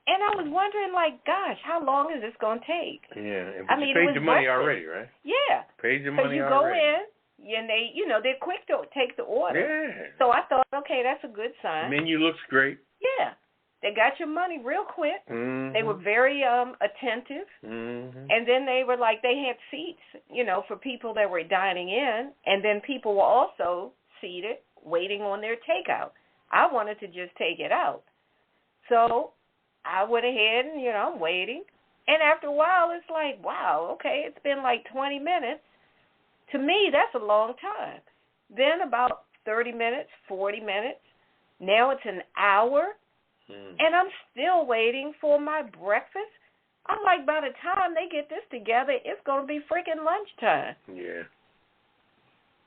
And I was wondering, like, gosh, how long is this going to take? Yeah. But you paid your money already, right? Yeah. Paid your money already. So you go in, and they, they're quick to take the order. Yeah. So I thought, okay, that's a good sign. The menu looks great. Yeah. They got your money real quick. They were very attentive. And then they were like, they had seats, for people that were dining in. And then people were also seated waiting on their takeout. I wanted to just take it out. So I went ahead and, I'm waiting. And after a while, it's like, wow, okay, it's been like 20 minutes. To me, that's a long time. Then about 30 minutes, 40 minutes. Now it's an hour. And I'm still waiting for my breakfast. I'm like, by the time they get this together, it's going to be freaking lunchtime. Yeah.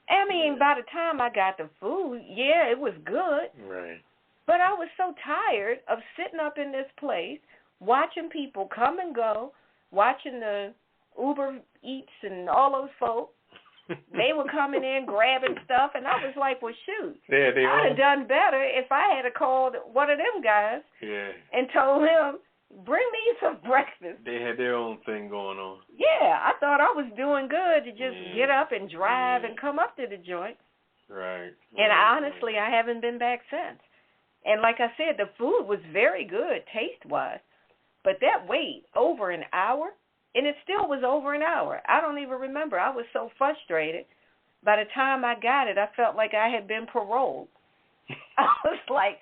I mean, by the time I got the food, yeah, it was good. Right. But I was so tired of sitting up in this place, watching people come and go, watching the Uber Eats and all those folks. They were coming in, grabbing stuff, and I was like, well, shoot. Yeah, I'd have done better if I had called one of them guys and told him, bring me some breakfast. They had their own thing going on. Yeah, I thought I was doing good to just get up and drive and come up to the joint. Right. And honestly, I haven't been back since. And like I said, the food was very good taste-wise. But that wait, over an hour, and it still was over an hour. I don't even remember. I was so frustrated. By the time I got it, I felt like I had been paroled. I was like,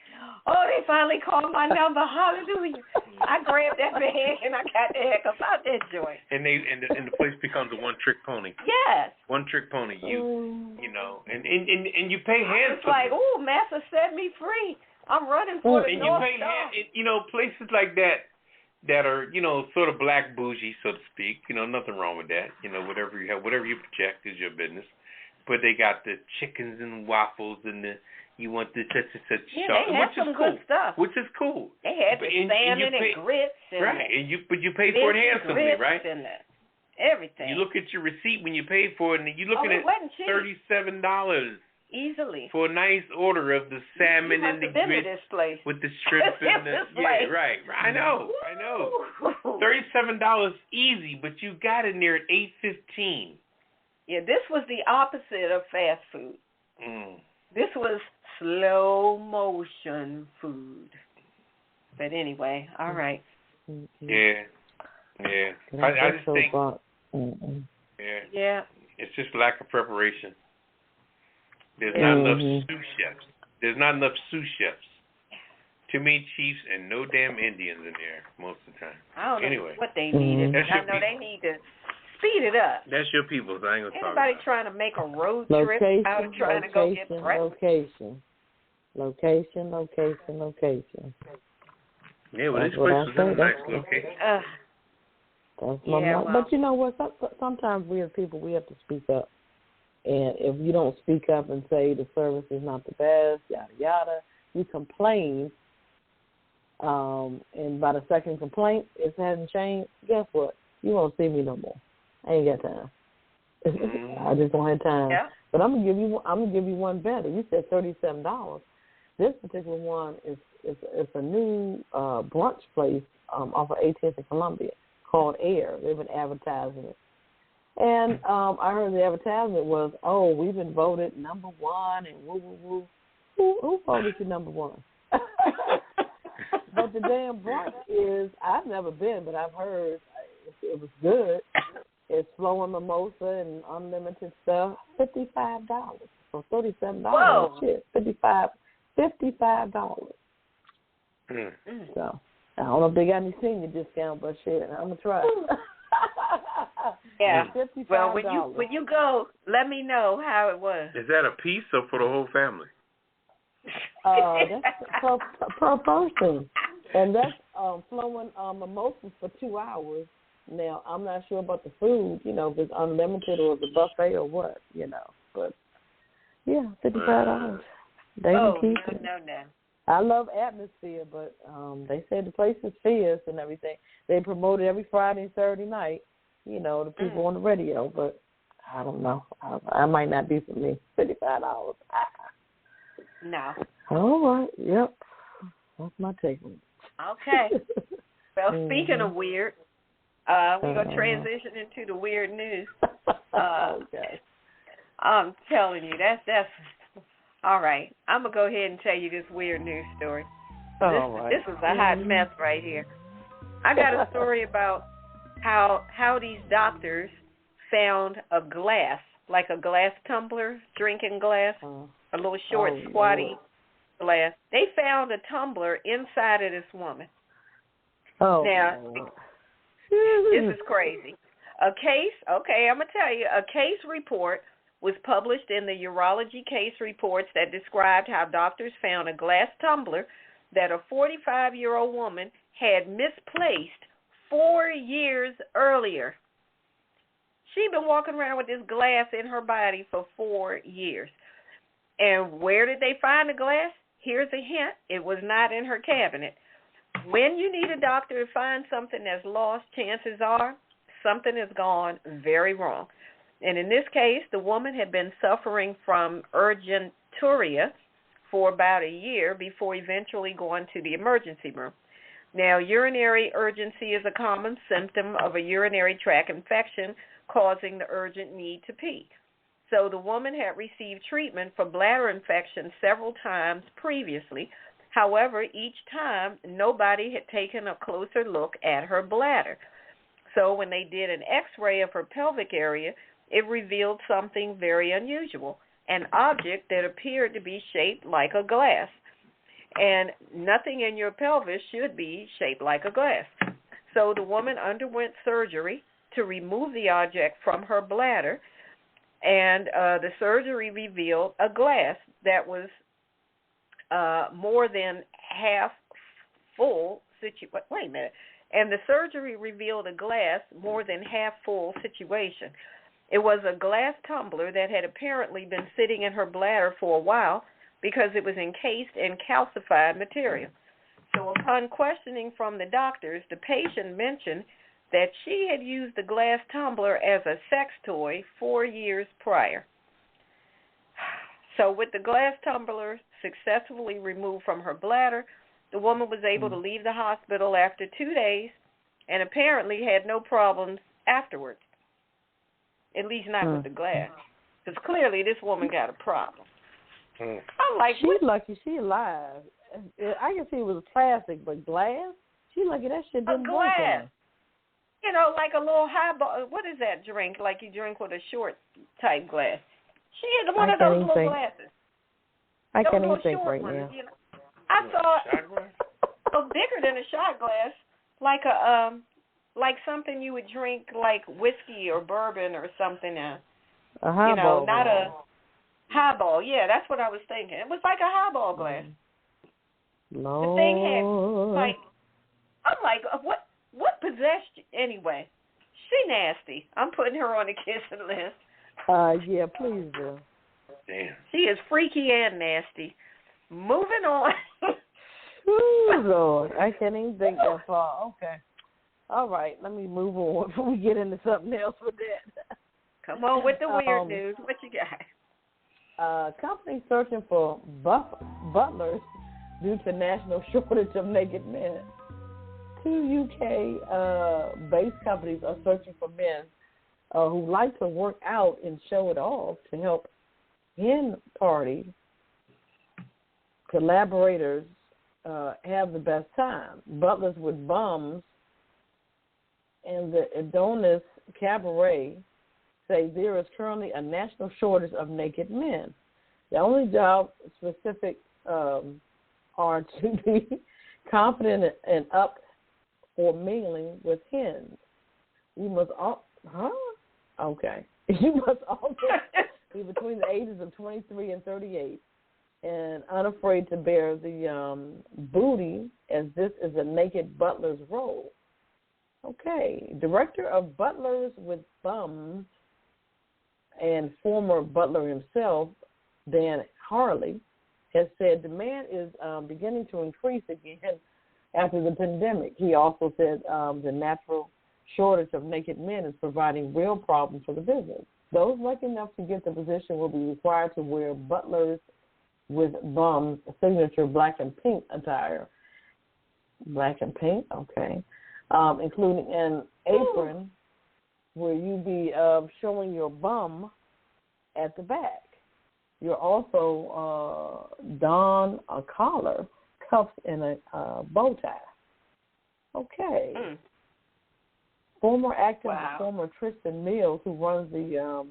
oh, they finally called my number. Hallelujah. I grabbed that bag and I got the heck about that joint. And the place becomes a one-trick pony. Yes. One-trick pony. You know, and you pay handsomely. It's like, oh, Master set me free. I'm running for the North Star. You know, places like that are, you know, sort of black bougie, so to speak. You know, nothing wrong with that. You know, whatever you have, whatever you project is your business. But they got the chickens and waffles and you want the such and such shop, they had some good stuff. Which is cool. They had the salmon and grits and right, but you pay for it handsomely, right? And everything. You look at your receipt when you pay for it, and you're looking at $37 easily for a nice order of the salmon and the grits with the shrimp and the right. I know. $37 easy, but you got in there at $8.15. Yeah, this was the opposite of fast food. This was slow motion food. But anyway, all right. Yeah. I just think. Yeah. It's just lack of preparation. There's not enough sous chefs. Too many chiefs and no damn Indians in there most of the time. I don't know what they needed. I know they need to speed it up. That's your people. So I ain't gonna talk Anybody about trying to make a road trip out of trying to go get breakfast? Location. Yeah, well, this place was in a nice location. That's my But you know what? Sometimes we as people, we have to speak up. And if you don't speak up and say the service is not the best, yada, yada, you complain. And by the second complaint, it hasn't changed, guess what? You won't see me no more. I ain't got time. I just don't have time. Yeah. But I'm gonna give you one better. You said $37. This particular one is a new brunch place off of 18th and Columbia called Air. They've been advertising it. And I heard the advertisement was, we've been voted number one and woo. Who voted you number one? But the damn brunch is, I've never been, but I've heard it was good. It's flowing mimosa and unlimited stuff. $55. So $37. Whoa. Shit, $55. So I don't know if they got any senior discount, but shit, I'm gonna try. Yeah. $55. Well, when you go, let me know how it was. Is that a piece or for the whole family? That's per person, and that's flowing mimosas for 2 hours. Now I'm not sure about the food, if it's unlimited or it's a buffet or what, But yeah, $55. They can keep it. No. I love atmosphere, but they say the place is fierce and everything. They promote it every Friday and Saturday night, the people on the radio, but I don't know. I might not be for me. $55. No. All right. Yep. That's my take on it. Okay. Well, speaking of weird, we're going to transition into the weird news. Okay. I'm telling you, that's all right. I'm going to go ahead and tell you this weird news story. This is a hot mess right here. I got a story about how these doctors found a glass, like a glass tumbler, drinking glass, a little short, squatty glass. They found a tumbler inside of this woman. Now, this is crazy. I'm going to tell you, a case report was published in the Urology Case Reports that described how doctors found a glass tumbler that a 45-year-old woman had misplaced 4 years earlier. She'd been walking around with this glass in her body for 4 years. And where did they find the glass? Here's a hint. It was not in her cabinet. When you need a doctor to find something that's lost, chances are something has gone very wrong. And in this case, the woman had been suffering from urgenturia for about a year before eventually going to the emergency room. Now, urinary urgency is a common symptom of a urinary tract infection causing the urgent need to pee. So the woman had received treatment for bladder infection several times previously. However, each time, nobody had taken a closer look at her bladder. So when they did an X-ray of her pelvic area, it revealed something very unusual, an object that appeared to be shaped like a glass. And nothing in your pelvis should be shaped like a glass. So the woman underwent surgery to remove the object from her bladder, and the surgery revealed a glass that was more than half full. Wait a minute. And the surgery revealed a glass more than half full situation. It was a glass tumbler that had apparently been sitting in her bladder for a while because it was encased in calcified material. So upon questioning from the doctors, the patient mentioned that she had used the glass tumbler as a sex toy 4 years prior. So with the glass tumbler successfully removed from her bladder, the woman was able to leave the hospital after 2 days and apparently had no problems afterwards, at least not with the glass, because clearly this woman got a problem. I'm like, she's lucky she alive. I can see it was plastic, but glass? She lucky that shit didn't break her. You know, like a little highball. What is that drink? Like you drink with a short type glass. She had one of those little glasses. I can't even think right now. You know, I saw it was bigger than a shot glass, like a like something you would drink like whiskey or bourbon or something. A highball. You know, not a highball. Yeah, that's what I was thinking. It was like a highball glass. Lord. The thing had like, I'm like, what possessed you anyway? She nasty. I'm putting her on the kissing list. Yeah, please do. Damn. She is freaky and nasty. Moving on. Ooh, Lord, I can't even think that far. Okay. All right, let me move on before we get into something else with that. Come on with the weird news. What you got? Companies searching for butlers due to national shortage of naked men. 2 UK-based companies are searching for men who like to work out and show it off to help hen party collaborators have the best time. Butlers with bums and the Adonis Cabaret say there is currently a national shortage of naked men. The only job specific are to be confident and up for mingling with hens. You must You must also be between the ages of 23 and 38 and unafraid to bear the booty, as this is a naked butler's role. Okay. Director of Butlers with Bums and former butler himself, Dan Harley, has said demand is beginning to increase again after the pandemic. He also said the natural shortage of naked men is providing real problems for the business. Those lucky enough to get the position will be required to wear Butlers with Bums signature black and pink attire. Black and pink, okay. Including an apron where you be showing your bum at the back. You're also don a collar, cuffs, and a bow tie. Okay. Former actor and performer Tristan Mills, who runs the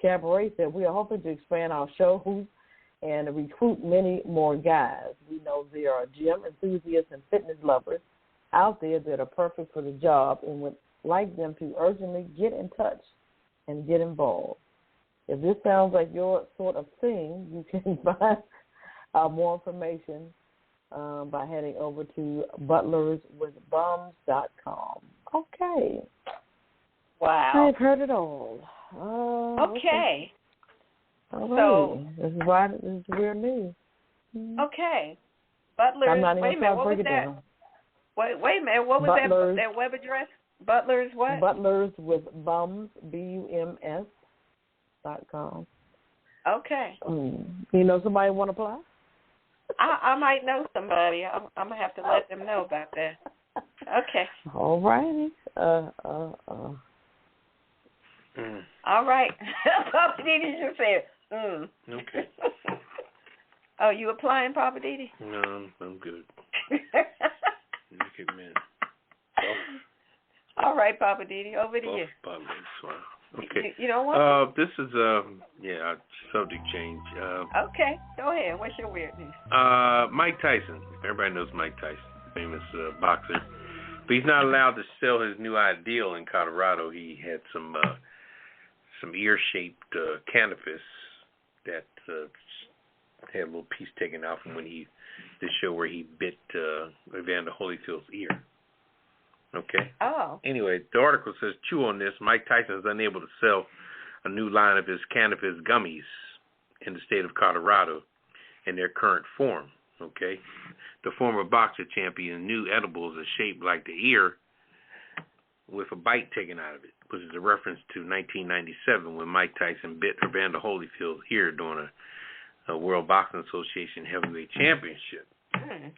cabaret, said, we are hoping to expand our shows and recruit many more guys. We know there are gym enthusiasts and fitness lovers out there that are perfect for the job and would like them to urgently get in touch and get involved. If this sounds like your sort of thing, you can find more information by heading over to butlerswithbums.com. Okay. Wow. I've heard it all. Okay. All right. So, this is weird news. Okay. Butlers. I'm not even wait a minute. What was that? Down. Wait a minute. What was that web address? Butlers what? Butlers with Bums, BUMS.com. Okay. You know somebody want to apply? I might know somebody. I'm gonna have to let them know about that. Okay. All righty. All right. Poppa DD just said, Okay. Oh, you applying, Poppa DD? No, I'm good. Naked men. All right, Poppa DD, over to you. Okay. You know what? This is subject change. Okay, go ahead. What's your weird news? Mike Tyson. Everybody knows Mike Tyson, famous boxer. But he's not allowed to sell his new Ideal in Colorado. He had some ear-shaped cannabis that had a little piece taken out from the show where he bit Evander Holyfield's ear. Okay? Oh. Anyway, the article says, chew on this. Mike Tyson is unable to sell a new line of his cannabis gummies in the state of Colorado in their current form. Okay? The former boxer champion new edibles are shaped like the ear with a bite taken out of it, which is a reference to 1997 when Mike Tyson bit Evander Holyfield's ear during a World Boxing Association heavyweight championship.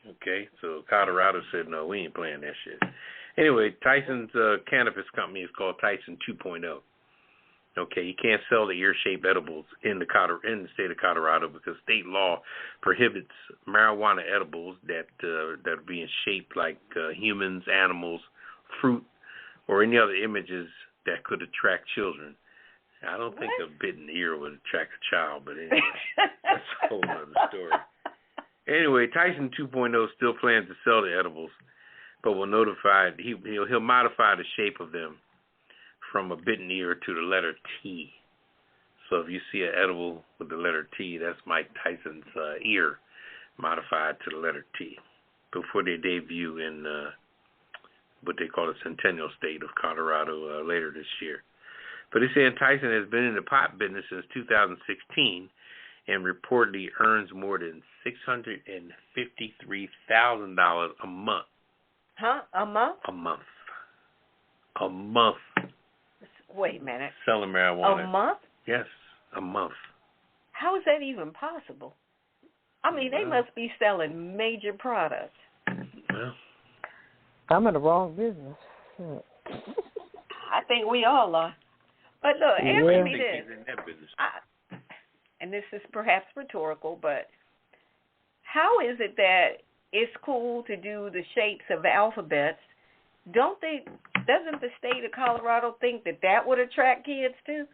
Okay, so Colorado said, no, we ain't playing that shit. Anyway, Tyson's cannabis company is called Tyson 2.0. Okay, you can't sell the ear-shaped edibles in the state of Colorado because state law prohibits marijuana edibles that are being shaped like humans, animals, fruit, or any other images that could attract children. I don't think a bitten ear would attract a child, but anyway, that's a whole other story. Anyway, Tyson 2.0 still plans to sell the edibles, but will notify he'll modify the shape of them from a bitten ear to the letter T. So if you see an edible with the letter T, that's Mike Tyson's ear modified to the letter T before they debut in what they call the Centennial State of Colorado later this year. But they say Tyson has been in the pot business since 2016 and reportedly earns more than $653,000 a month. Huh? A month? A month. A month. Wait a minute. Selling marijuana. A month? Yes, a month. How is that even possible? I mean, they must be selling major products. Well, I'm in the wrong business. I think we all are. But look, answer me this. in that business. And this is perhaps rhetorical, but how is it that it's cool to do the shapes of alphabets? Doesn't the state of Colorado think that would attract kids too?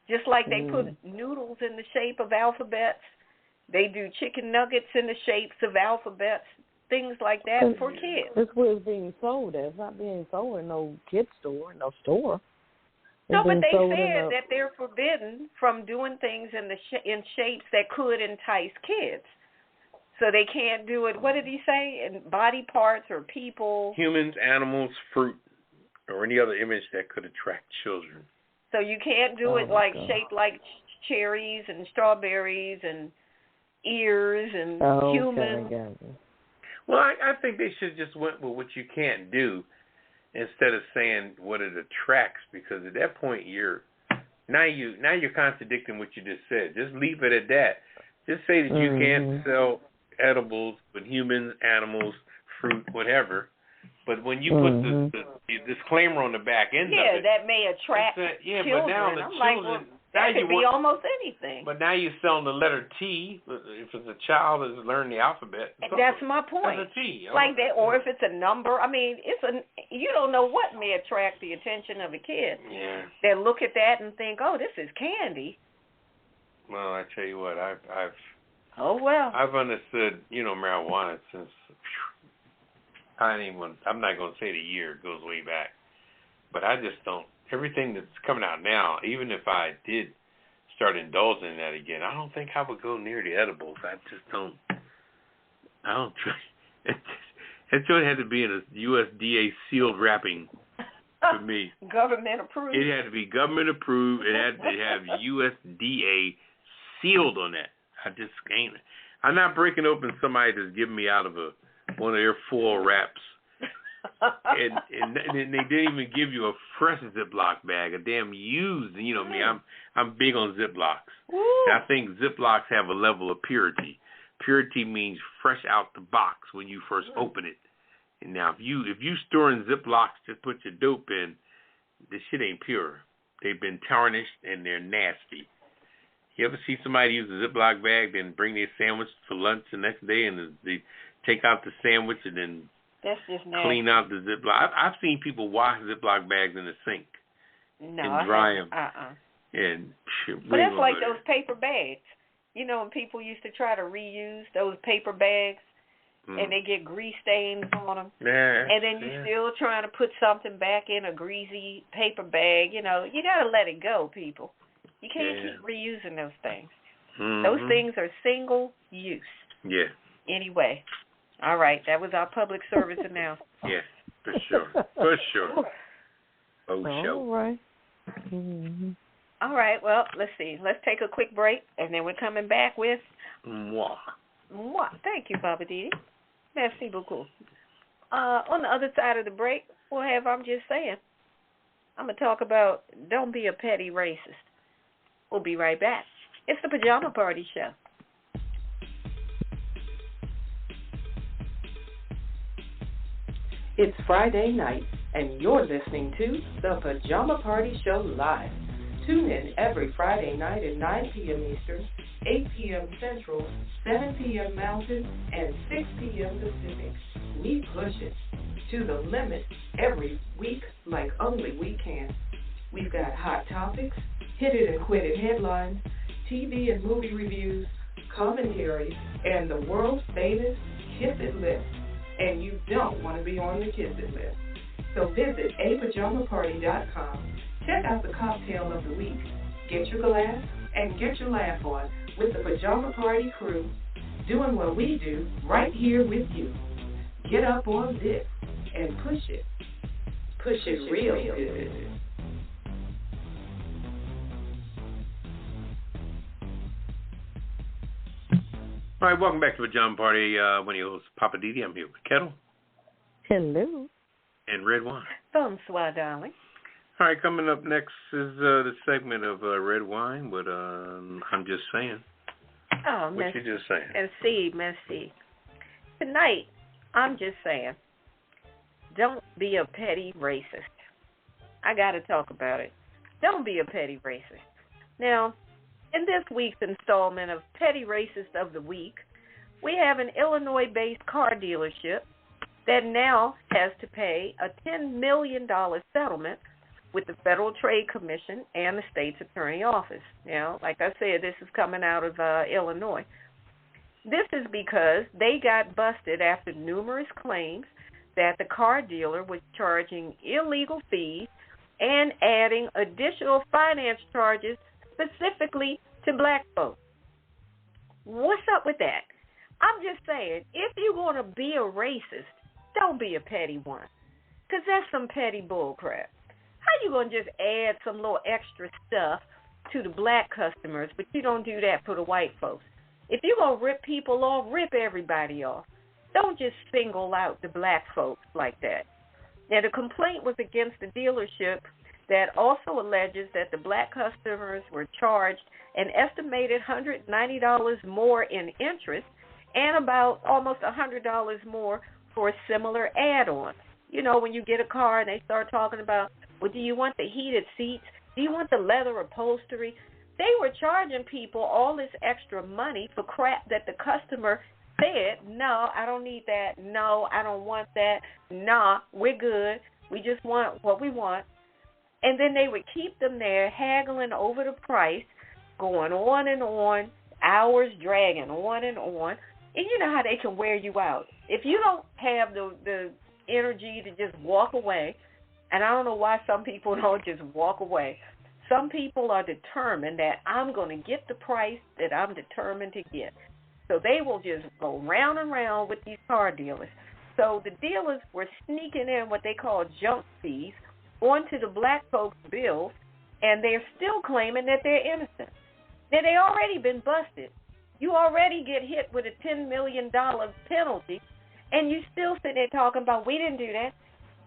Just like they put noodles in the shape of alphabets, they do chicken nuggets in the shapes of alphabets, things like that for kids. That's where it's being sold at. It's not being sold in no kid store, no store. No, but they said that they're forbidden from doing things in shapes that could entice kids. So they can't do it, what did he say, in body parts or people? Humans, animals, fruit, or any other image that could attract children. So you can't do it shaped like cherries and strawberries and ears and humans. Okay. Well, I think they should just went with what you can't do instead of saying what it attracts, because at that point you're contradicting what you just said. Just leave it at that. Just say that you can't sell edibles with humans, animals, fruit, whatever. But when you put the disclaimer on the back end of it, that may attract children. But now the children, that could be almost anything. But now you're selling the letter T. If it's a child that's learning the alphabet, that's my point. That's a T. Like that, or if it's a number. I mean, you don't know what may attract the attention of a kid. Yeah. They look at that and think, "Oh, this is candy." Well, I tell you what, I've understood, marijuana since I'm not going to say the year, it goes way back. But I just don't, everything that's coming out now, even if I did start indulging in that again, I don't think I would go near the edibles. I don't try. It should have to be in a USDA sealed wrapping for me. Government approved. It had to be government approved. It had to have USDA sealed on that. I just ain't. I'm not breaking open somebody that's giving me out of one of their foil wraps, and they didn't even give you a fresh Ziploc bag, a damn used. You know me, I'm big on Ziplocs. And I think Ziplocs have a level of purity. Purity means fresh out the box when you first open it. And now if you store in Ziplocs to put your dope in, this shit ain't pure. They've been tarnished and they're nasty. You ever see somebody use a Ziploc bag, then bring their sandwich for lunch the next day, and the take out the sandwich and then That's just nasty. clean out the Ziploc. I've seen people wash Ziploc bags in the sink No, and dry them. And but that's like those paper bags. You know, when people used to try to reuse those paper bags, and they get grease stains on them. Yeah. And then you're still trying to put something back in a greasy paper bag. You know, you got to let it go, people. You can't keep reusing those things. Those things are single use. Yeah. Anyway, all right, that was our public service announcement. Yeah, for sure. For sure. Oh, show. All right. All right, well, let's see. Let's take a quick break, and then we're coming back with... Moi. Thank you, Poppa DD. Merci beaucoup. On the other side of the break, we'll have I'm Just Saying. I'm going to talk about don't be a petty racist. We'll be right back. It's the Pajama Party Show. It's Friday night, and you're listening to the Pajama Party Show Live. Tune in every Friday night at 9 p.m. Eastern, 8 p.m. Central, 7 p.m. Mountain, and 6 p.m. Pacific. We push it to the limit every week like only we can. We've got hot topics, hit it and quit it headlines, TV and movie reviews, commentaries, and the world's famous Kiss It list. And you don't want to be on the Kiss It list. So visit apajamaparty.com. Check out the cocktail of the week. Get your glass and get your laugh on with the Pajama Party Crew, doing what we do right here with you. Get up on this and push it. Push it real good. All right, welcome back to Pajama Party. When you host Poppa DD, I'm here with Ketel. Hello. And Redwine. Bonsoir, darling. All right, coming up next is the segment of Redwine with I'm Just Saying. Oh, what you just saying? Merci. Tonight, I'm just saying, don't be a petty racist. I got to talk about it. Don't be a petty racist. Now, in this week's installment of Petty Racist of the Week, we have an Illinois-based car dealership that now has to pay a $10 million settlement with the Federal Trade Commission and the state's attorney office. Now, like I said, this is coming out of Illinois. This is because they got busted after numerous claims that the car dealer was charging illegal fees and adding additional finance charges specifically to black folks. What's up with that? I'm just saying, if you're going to be a racist, don't be a petty one, because that's some petty bull crap. How you going to just add some little extra stuff to the black customers, but you don't do that for the white folks? If you're going to rip people off, rip everybody off. Don't just single out the black folks like that. Now, the complaint was against the dealership that also alleges that the black customers were charged an estimated $190 more in interest and about almost $100 more for a similar add-on. You know, when you get a car and they start talking about, well, do you want the heated seats? Do you want the leather upholstery? They were charging people all this extra money for crap that the customer said, no, I don't need that. No, I don't want that. Nah, we're good. We just want what we want. And then they would keep them there haggling over the price, going on and on, hours dragging on and on. And you know how they can wear you out. If you don't have the energy to just walk away, and I don't know why some people don't just walk away. Some people are determined that I'm going to get the price that I'm determined to get. So they will just go round and round with these car dealers. So the dealers were sneaking in what they call junk fees onto the black folks' bills, and they're still claiming that they're innocent. Now, they already been busted. You already get hit with a $10 million penalty, and you still sit there talking about, we didn't do that.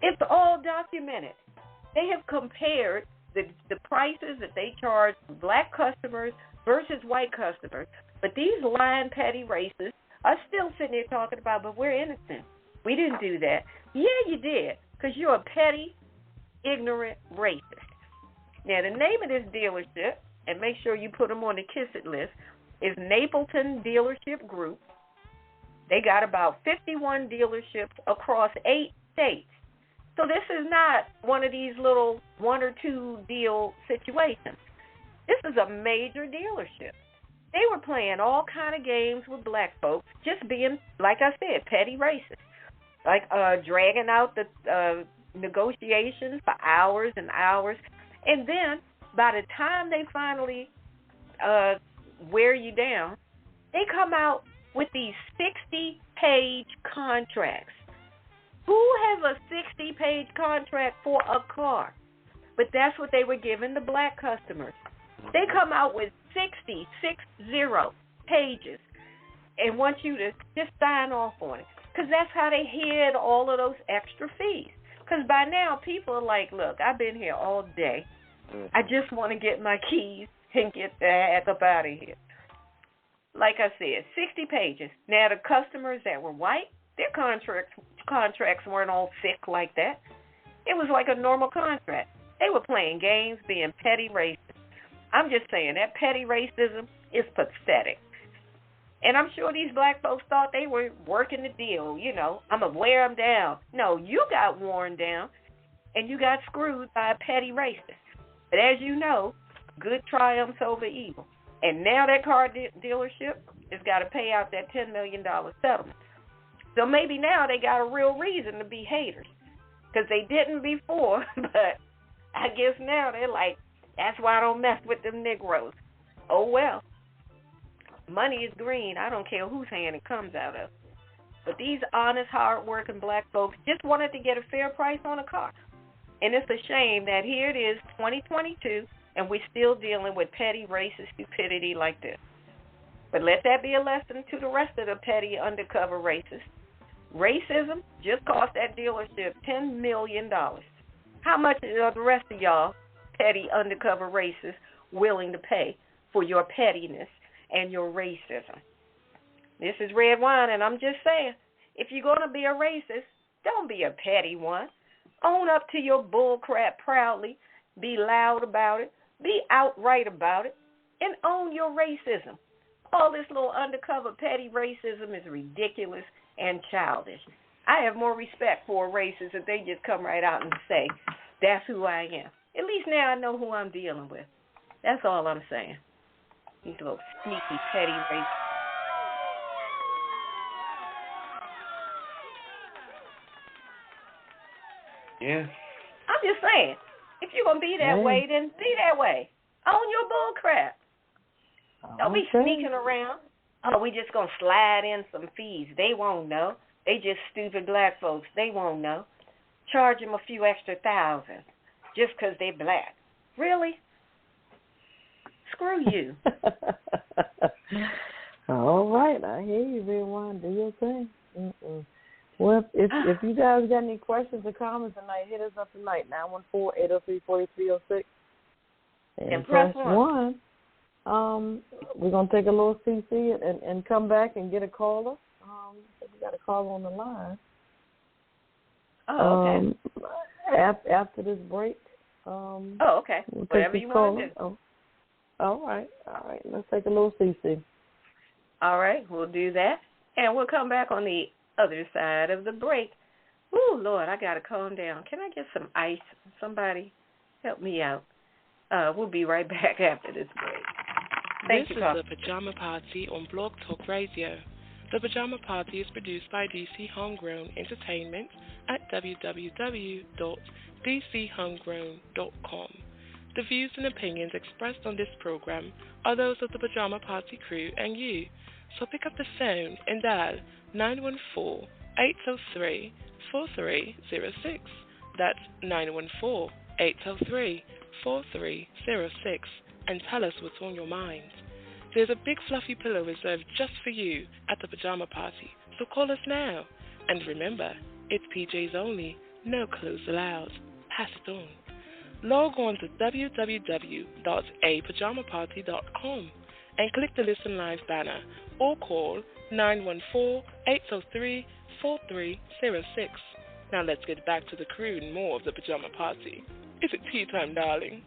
It's all documented. They have compared the prices that they charge black customers versus white customers. But these lying petty racists are still sitting there talking about, but we're innocent. We didn't do that. Yeah, you did, because you're a petty, ignorant racist. Now, the name of this dealership, and make sure you put them on the Kiss It list, is Napleton Dealership Group. They got about 51 dealerships across 8 states. So this is not one of these little 1 or 2 deal situations. This is a major dealership. They were playing all kind of games with black folks, just being, like I said, petty racist. Like dragging out the negotiations for hours and hours. And then by the time they finally wear you down, they come out with these 60-page contracts. Who has a 60-page contract for a car? But that's what they were giving the black customers. They come out with 60 pages and want you to just sign off on it, because that's how they hid all of those extra fees. Because by now people are like, look, I've been here all day. I just want to get my keys and get the heck up out of here. Like I said, 60 pages. Now, the customers that were white, their contracts weren't all thick like that. It was like a normal contract. They were playing games, being petty racist. I'm just saying, that petty racism is pathetic. And I'm sure these black folks thought they were working the deal. You know, I'm going to wear them down. No, you got worn down, and you got screwed by a petty racist. But as you know, good triumphs over evil. And now that car dealership has got to pay out that $10 million settlement. So maybe now they got a real reason to be haters, because they didn't before, but I guess now they're like, that's why I don't mess with them Negroes. Oh, well. Money is green. I don't care whose hand it comes out of. But these honest, hard-working black folks just wanted to get a fair price on a car. And it's a shame that here it is, 2022, and we're still dealing with petty racist stupidity like this. But let that be a lesson to the rest of the petty undercover racists. Racism just cost that dealership $10 million. How much are the rest of y'all petty undercover racists willing to pay for your pettiness and your racism? This is Redwine, and I'm just saying, if you're going to be a racist, don't be a petty one. Own up to your bullcrap proudly. Be loud about it. Be outright about it. And own your racism. All this little undercover petty racism is ridiculous and childish. I have more respect for a racist if they just come right out and say, that's who I am. At least now I know who I'm dealing with. That's all I'm saying. These little sneaky, petty racists. Yeah. I'm just saying, if you're going to be that way, then be that way. Own your bull crap. Don't be sneaking around. Oh, we just going to slide in some fees. They won't know. They just stupid black folks. They won't know. Charge them a few extra thousand just because they're black. Really? Screw you. All right. I hear you, everyone. Do your thing. Well, if you guys got any questions or comments tonight, hit us up tonight, 914-803-4306. And press 1. We're going to take a little CC and come back and get a caller. We got a caller on the line. Oh, okay. After this break. Okay. We'll whatever you want to do. Oh. All right. Let's take a little CC. All right. We'll do that. And we'll come back on the other side of the break. Ooh, Lord, I got to calm down. Can I get some ice? Somebody help me out. We'll be right back after this break. Thank you, This is the Pajama Party on Blog Talk Radio. The Pajama Party is produced by DC Homegrown Entertainment at www.dchomegrown.com. The views and opinions expressed on this program are those of the Pajama Party crew and you. So pick up the phone and dial 914-803-4306. That's 914-803-4306. And tell us what's on your mind. There's a big fluffy pillow reserved just for you at the Pajama Party, so call us now. And remember, it's PJs only, no clothes allowed. Pass it on. Log on to www.apajamaparty.com and click the Listen Live banner or call 914-803-4306. Now let's get back to the crew and more of the Pajama Party. Is it tea time, darling?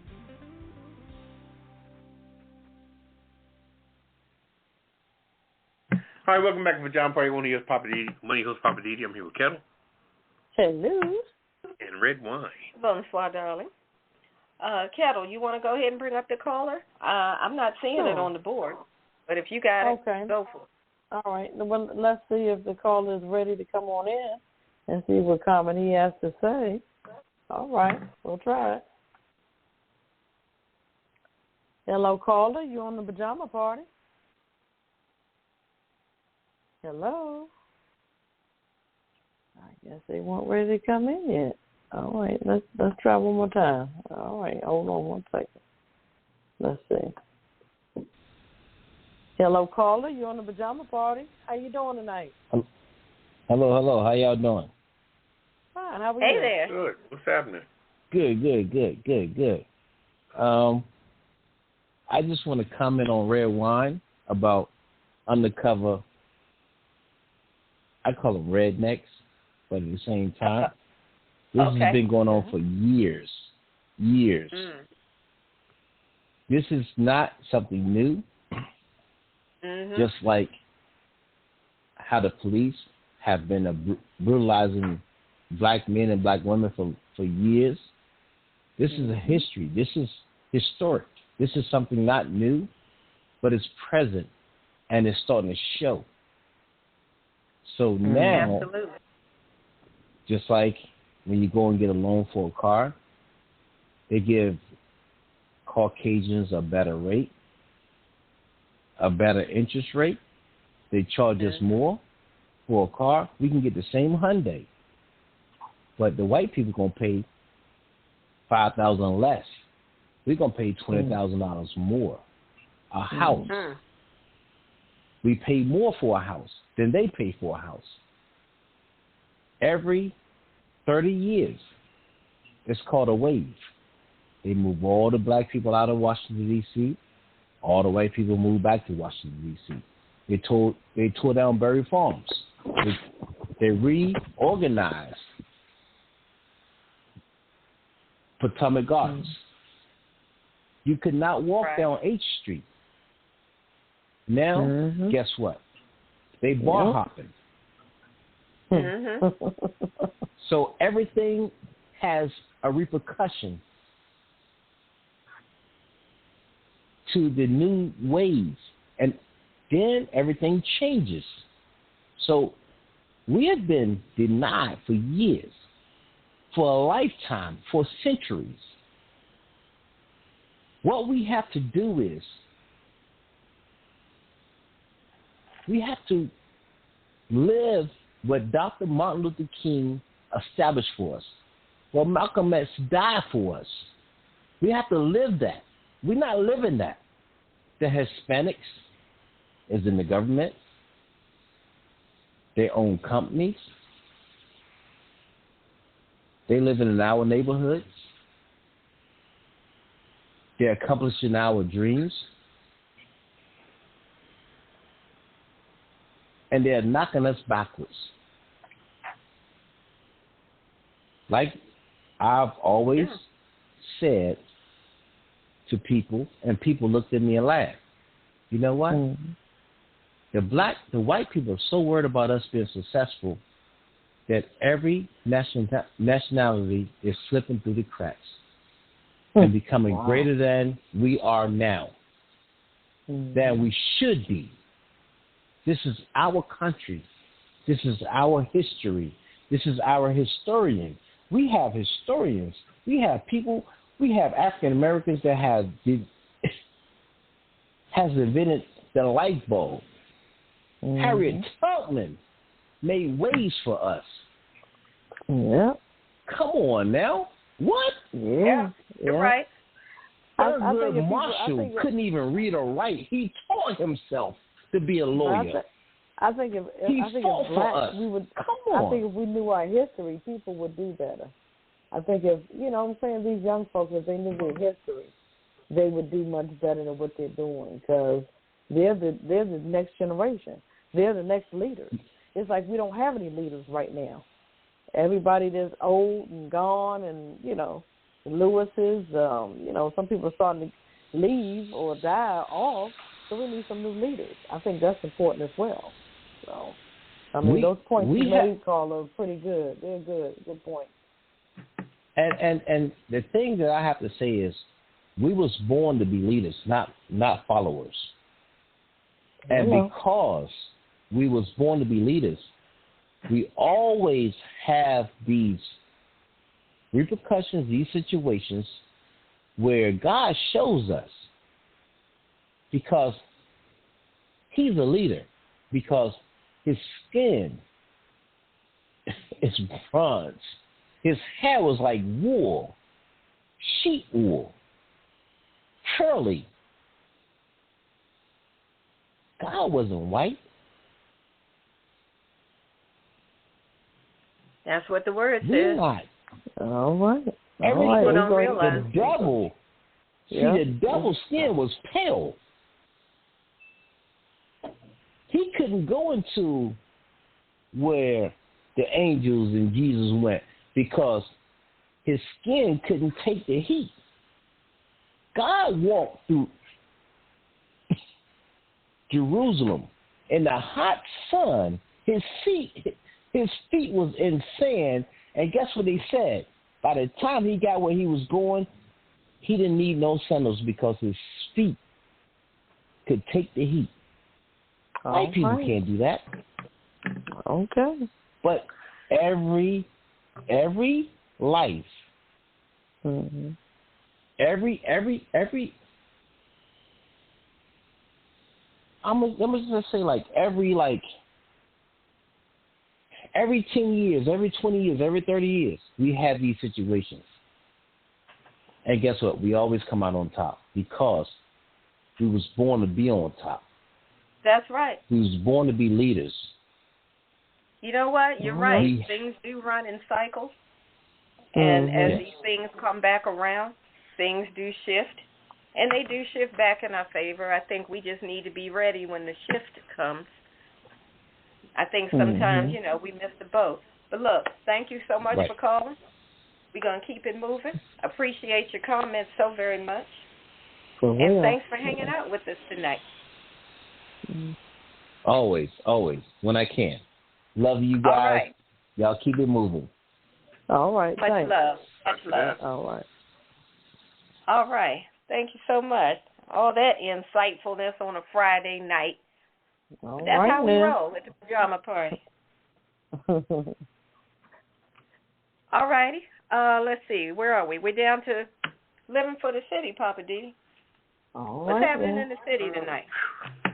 All right, welcome back to Pajama Party. One of your Poppa DD, one of your hosts, Poppa DD. I'm here with Ketel. Hello. And Redwine. Bonsoir, darling. Ketel, you want to go ahead and bring up the caller? I'm not seeing it on the board, but if you got it, go for it. All right. Well, let's see if the caller is ready to come on in and see what comment he has to say. All right. We'll try it. Hello, caller. You on the Pajama Party? Hello. I guess they weren't ready to come in yet. All right, let's try one more time. All right, hold on one second. Let's see. Hello, caller. You on the Pajama Party? How you doing tonight? Hello. How y'all doing? Fine. How are you? Hey there. Good. What's happening? Good. I just want to comment on Redwine about undercover. I call them rednecks, but at the same time, this has been going on for years. This is not something new. Just like how the police have been brutalizing black men and black women for years. This is a history. This is historic. This is something not new, but it's present, and it's starting to show. So now, just like when you go and get a loan for a car, they give Caucasians a better rate, a better interest rate. They charge us more for a car. We can get the same Hyundai, but the white people going to pay $5,000 less. We're going to pay $20,000 more. A house. We pay more for a house than they pay for a house. Every 30 years, it's called a wave. They move all the black people out of Washington, D.C. All the white people move back to Washington, D.C. They tore down Berry Farms. They reorganized Potomac Gardens. You could not walk down H Street. Now, guess what? They bar hopping. So everything has a repercussion to the new ways, and then everything changes. So we have been denied for years, for a lifetime, for centuries. What we have to do is we have to live what Dr. Martin Luther King established for us, what Malcolm X died for us. We have to live that. We're not living that. The Hispanics is in the government. They own companies. They live in our neighborhoods. They're accomplishing our dreams. And they're knocking us backwards. Like I've always said to people, and people looked at me and laughed. You know what? The white people are so worried about us being successful that every nationality is slipping through the cracks and becoming greater than we are now, than we should be. This is our country. This is our history. This is our historian. We have historians. We have people. We have African Americans that has invented the light bulb. Harriet Tubman made ways for us. Yeah. Come on now. What? Yeah. You're right. Thurgood Marshall couldn't even read or write. He taught himself to be a lawyer. I think if black, we would. Come on. I think if we knew our history, people would do better. I think if, you know what I'm saying, these young folks, if they knew their history, they would do much better than what they're doing, because they're the next generation. They're the next leaders. It's like we don't have any leaders right now. Everybody that's old and gone, and, you know, the Lewises, you know, some people are starting to leave or die off, so we need some new leaders. I think that's important as well. So, I mean, those points you made, Carla, are pretty good. They're good. Good point. And the thing that I have to say is, we was born to be leaders, not followers. And because we was born to be leaders, we always have these repercussions, these situations where God shows us, because he's a leader, because his skin is bronze. His hair was like wool, sheep wool, curly. God wasn't white. That's what the word says. We're not. All right. People don't realize. The devil, the devil's skin was pale. He couldn't go into where the angels and Jesus went because his skin couldn't take the heat. God walked through Jerusalem in the hot sun. His feet was in sand, and guess what they said? By the time he got where he was going, he didn't need no sandals because his feet could take the heat. White people can't do that. Okay. But every life, every I'm gonna just say every 10 years, every 20 years, every 30 years, we have these situations. And guess what? We always come out on top because we was born to be on top. That's right. We was born to be leaders. You know what? You're right. Things do run in cycles. And as these things come back around, things do shift. And they do shift back in our favor. I think we just need to be ready when the shift comes. I think sometimes, we miss the boat. But look, thank you so much for calling. We're going to keep it moving. Appreciate your comments so very much. And thanks for hanging out with us tonight. Always, when I can. Love you guys. All right. Y'all keep it moving. All right. Much love. All right. All right. Thank you so much. All that insightfulness on a Friday night. That's how we roll at the Pajama Party. All righty. Let's see. Where are we? We're down to living for the city, Poppa DD. What's happening in the city tonight?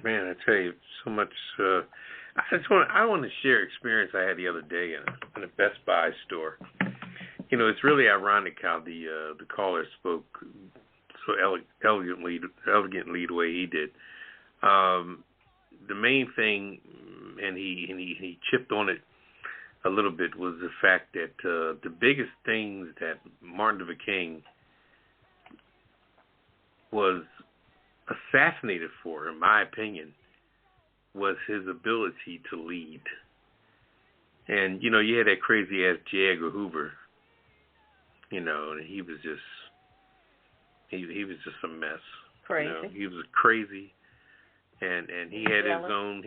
Man, I tell you, so much. I want to share experience I had the other day in a Best Buy store. It's really ironic how the caller spoke so elegantly the way he did. The main thing, and he chipped on it a little bit, was the fact that the biggest things that Martin Luther King was assassinated for, in my opinion, was his ability to lead. And, you had that crazy-ass J. Edgar Hoover, and he was just a mess. Crazy. He was crazy. And he had his own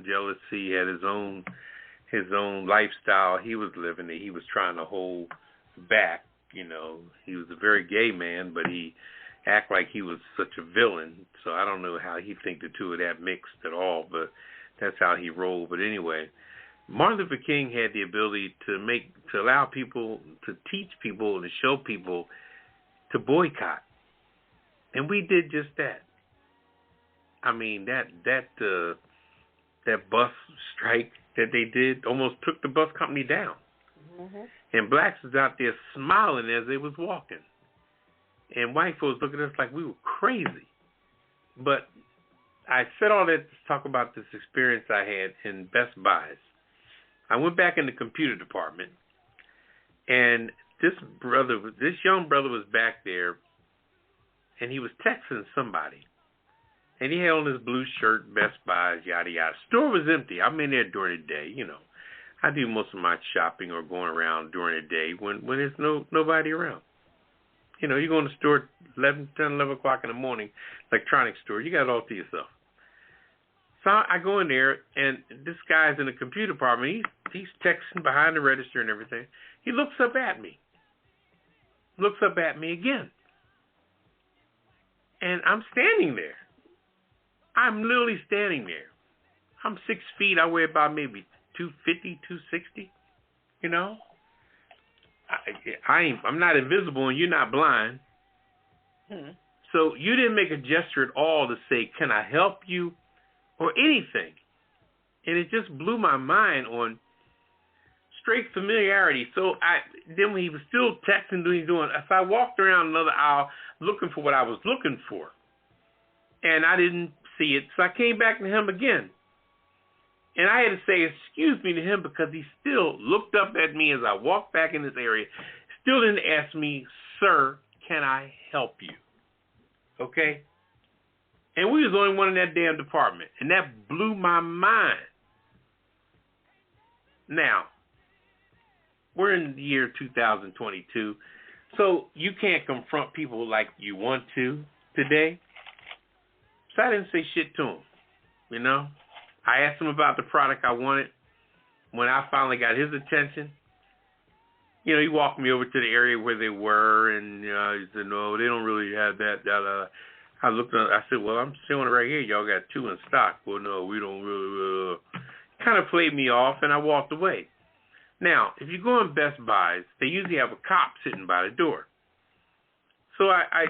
jealousy, he had his own lifestyle he was living that he was trying to hold back. He was a very gay man, but he act like he was such a villain. So I don't know how he think the two of that mixed at all, but that's how he rolled. But anyway, Martin Luther King had the ability to allow people, to teach people, and to show people to boycott. And we did just that. I mean, that bus strike that they did almost took the bus company down. And blacks was out there smiling as they was walking. And white folks looking at us like we were crazy. But I said all that to talk about this experience I had in Best Buys. I went back in the computer department, and this young brother was back there, and he was texting somebody. And he had on his blue shirt, Best Buys, yada, yada. Store was empty. I'm in there during the day, I do most of my shopping or going around during the day when there's nobody around. You go in the store at 11 o'clock in the morning, electronics store, you got it all to yourself. So I go in there, and this guy's in the computer department. He's texting behind the register and everything. He looks up at me. Looks up at me again. And I'm standing there. I'm literally standing there. I'm 6 feet. I weigh about maybe 250, 260. You know? I'm not invisible and you're not blind. So you didn't make a gesture at all to say, can I help you? Or anything. And it just blew my mind on straight familiarity. So then when he was still texting, doing, so I walked around another aisle looking for what I was looking for. And I didn't see it. So I came back to him again. And I had to say excuse me to him because he still looked up at me as I walked back in this area. Still didn't ask me, sir, can I help you? Okay? And we was the only one in that damn department. And that blew my mind. Now, we're in the year 2022. So you can't confront people like you want to today. So I didn't say shit to him. You know? I asked him about the product I wanted. When I finally got his attention, you know, he walked me over to the area where they were. And he said, no, they don't really have that. I looked at it, I said, well, I'm showing it right here. Y'all got 2 in stock. Well, no, we don't really. Kind of played me off, and I walked away. Now, if you go in Best Buys, they usually have a cop sitting by the door. So I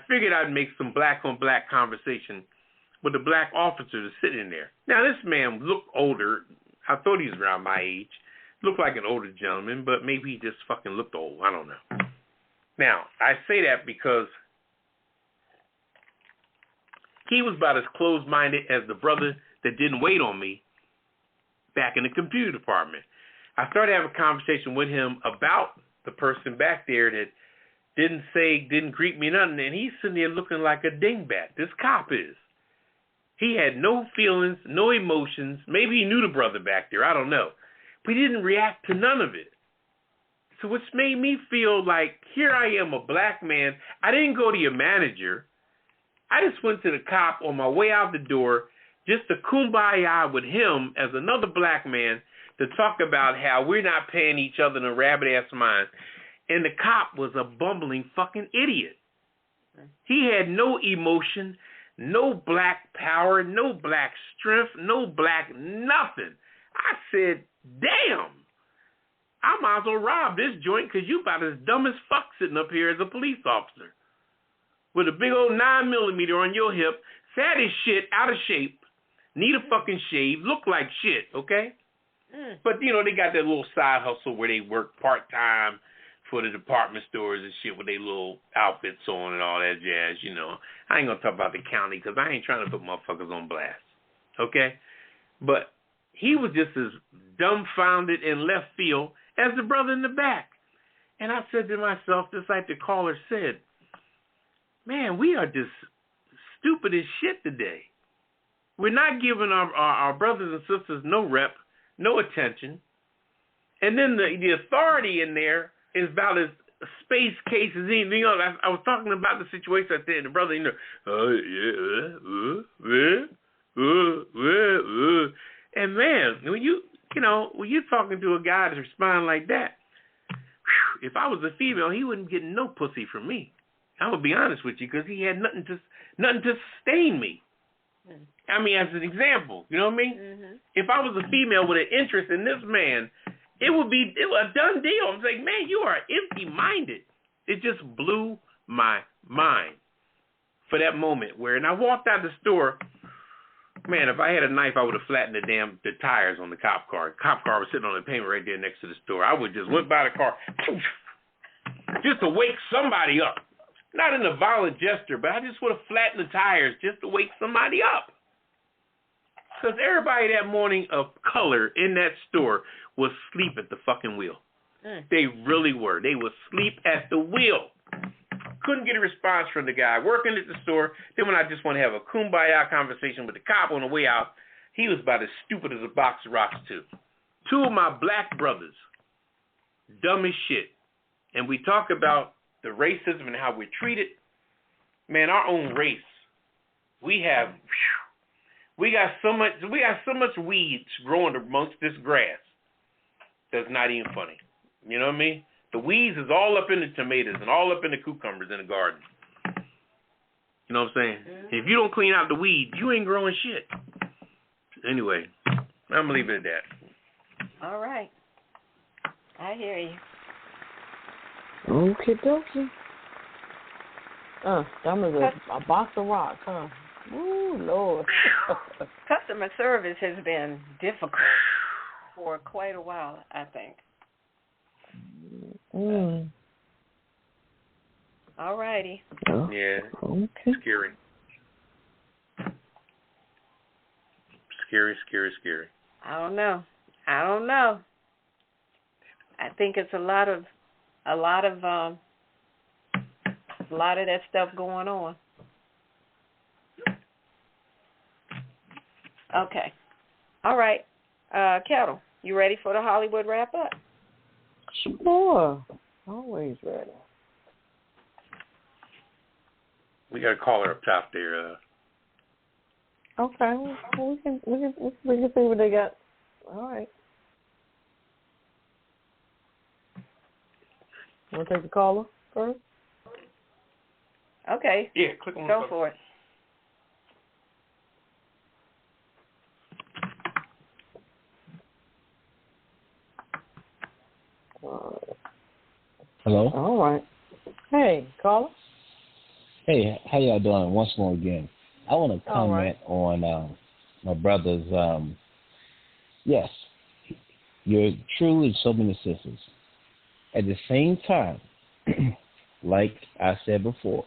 figured I'd make some black-on-black conversation with a black officer that's sitting there. Now, this man looked older. I thought he was around my age. Looked like an older gentleman, but maybe he just fucking looked old. I don't know. Now, I say that because he was about as closed-minded as the brother that didn't wait on me back in the computer department. I started having a conversation with him about the person back there that didn't greet me nothing, and he's sitting there looking like a dingbat. This cop is. He had no feelings, no emotions. Maybe he knew the brother back there. I don't know. But he didn't react to none of it. So which made me feel like, here I am, a black man. I didn't go to your manager. I just went to the cop on my way out the door just to kumbaya with him as another black man to talk about how we're not paying each other in a rabbit-ass mind. And the cop was a bumbling fucking idiot. He had no emotion, no black power, no black strength, no black nothing. I said, damn, I might as well rob this joint because you about as dumb as fuck sitting up here as a police officer. With a big old 9mm on your hip, fat as shit, out of shape, need a fucking shave, look like shit, okay? But, you know, they got that little side hustle where they work part-time for the department stores and shit with their little outfits on and all that jazz, you know. I ain't going to talk about the county because I ain't trying to put motherfuckers on blast, okay? But he was just as dumbfounded and left field as the brother in the back. And I said to myself, just like the caller said, man, we are just stupid as shit today. We're not giving our brothers and sisters no rep, no attention. And then the authority in there is about as space case as anything else. I was talking about the situation I said, the brother, you know, and man, when you're talking to a guy that's responding like that, if I was a female, he wouldn't get no pussy from me. I'm gonna be honest with you, because he had nothing to sustain me. I mean, as an example, you know what I mean? Mm-hmm. If I was a female with an interest in this man, it would be a done deal. I'm like, man, you are empty-minded. It just blew my mind for that moment and I walked out the store. Man, if I had a knife, I would have flattened the tires on the cop car. The cop car was sitting on the pavement right there next to the store. I would just went by the car just to wake somebody up. Not in a violent gesture, but I just would have flattened the tires just to wake somebody up. Because everybody that morning of color in that store was asleep at the fucking wheel. They really were. They were asleep at the wheel. Couldn't get a response from the guy working at the store. Then when I just want to have a kumbaya conversation with the cop on the way out, he was about as stupid as a box of rocks too. 2 of my black brothers, dumb as shit. And we talk about the racism and how we're treated. Man, our own race, we have We got so much weeds growing amongst this grass. That's not even funny. You know what I mean? The weeds is all up in the tomatoes and all up in the cucumbers in the garden. You know what I'm saying? Mm-hmm. If you don't clean out the weeds, you ain't growing shit. Anyway, I'm going to leave it at that. All right. I hear you. Okay, dokie. That was a box of rocks, huh? Ooh, Lord. Customer service has been difficult for quite a while, I think. All righty. Yeah. Okay. Scary. Scary. I don't know. I think it's a lot of that stuff going on. Okay. All right. Ketel, you ready for the Hollywood wrap up? Sure. Always ready. We got a caller up top there. Okay. Well, we can see what they got. All right. Want to take the caller first? Okay. Yeah, click on Go for it. Hello? All right. Hey, caller. Hey, how y'all doing? Once more again. I want to comment on my brother's, yes, you're true in so many senses. At the same time, like I said before,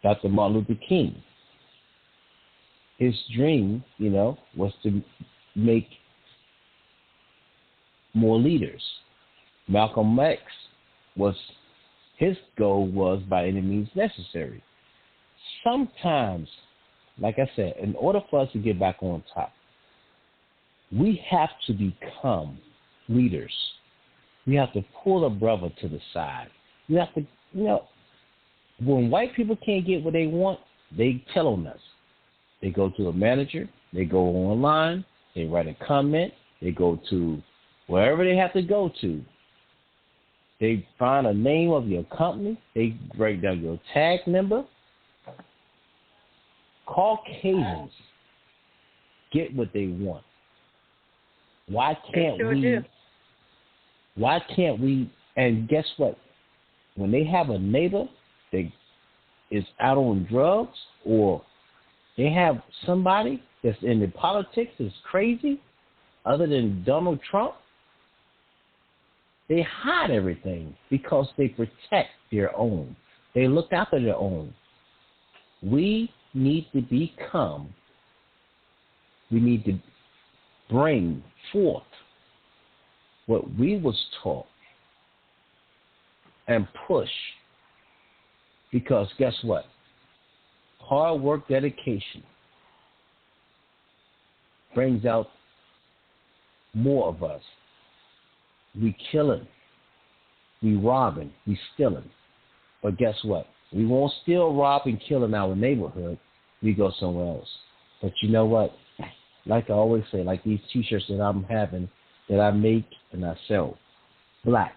Dr. Martin Luther King, his dream, was to make more leaders. Malcolm X his goal was by any means necessary. Sometimes, like I said, in order for us to get back on top, we have to become leaders. We have to pull a brother to the side. We have to, when white people can't get what they want, they tell on us. They go to a manager, they go online, they write a comment, they go to wherever they have to go to. They find a name of your company. They break down your tag number. Caucasians get what they want. Why can't we? And guess what? When they have a neighbor that is out on drugs, or they have somebody that's in the politics that's crazy, other than Donald Trump, they hide everything because they protect their own. They look after their own. We need to bring forth what we was taught and push. Because guess what? Hard work, dedication brings out more of us. We killing, we robbing, we stealing. But guess what? We won't steal, rob, and kill in our neighborhood. We go somewhere else. But you know what? Like I always say, like these T-shirts that I'm having, that I make and I sell. Black,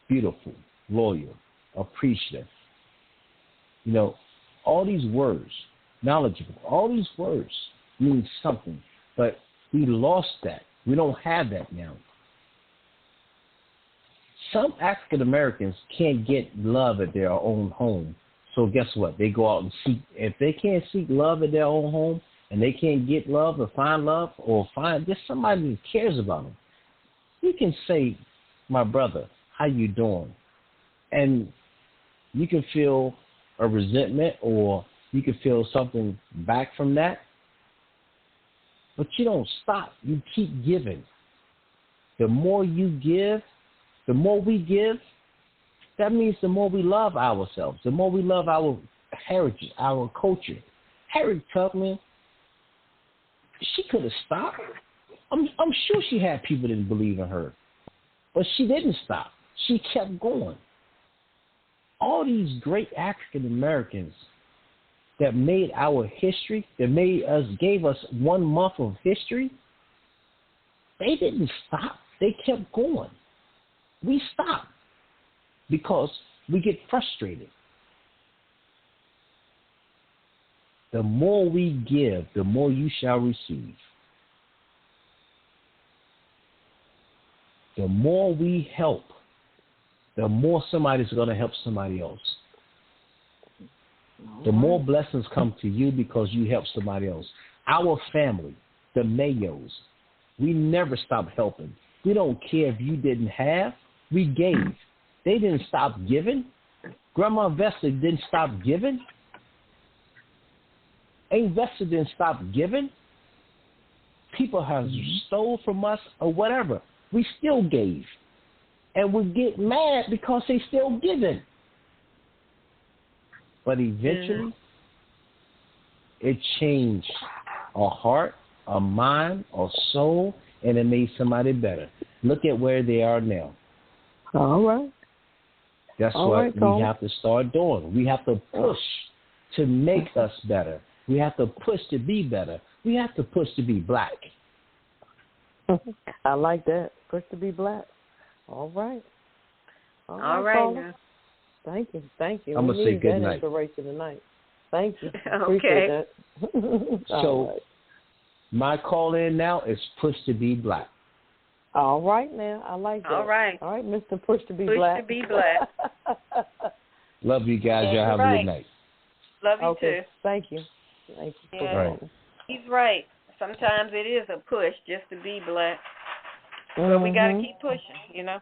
beautiful, loyal, appreciative. All these words, knowledgeable, all these words mean something. But we lost that. We don't have that now. Some African Americans can't get love at their own home. So guess what? They go out and seek. If they can't seek love at their own home, and they can't get love or find just somebody who cares about them, you can say, "My brother, how you doing?" And you can feel a resentment, or you can feel something back from that. But you don't stop. You keep giving. The more you give, the more we give, that means the more we love ourselves, the more we love our heritage, our culture. Harriet Tubman, she could have stopped. I'm sure she had people that didn't believe in her. But she didn't stop. She kept going. All these great African Americans, that made our history, that gave us 1 month of history, they didn't stop. They kept going. We stopped because we get frustrated. The more we give, the more you shall receive. The more we help, the more somebody's going to help somebody else. The more blessings come to you because you help somebody else. Our family, the Mayos, we never stop helping. We don't care if you didn't have, we gave. They didn't stop giving. Grandma Vesta didn't stop giving. Aunt Vesta didn't stop giving. People have stole from us or whatever. We still gave. And we get mad because they still giving. But eventually, it changed a heart, a mind, a soul, and it made somebody better. Look at where they are now. All right. That's what we have to start doing. We have to push to make us better. We have to push to be better. We have to push to be black. I like that. Push to be black. All right. All right now. Thank you. Thank you. I'm going to say good night. Inspiration tonight. Thank you. Okay. Appreciate that. So my call in now is push to be black. All right now. I like that. All right. All right, Mr. Push to be Push black. to be black. Love you guys. Y'all have a good night. Love you too. Thank you. Thank you. Yeah. All right. He's right. Sometimes it is a push just to be black. But we got to keep pushing, you know.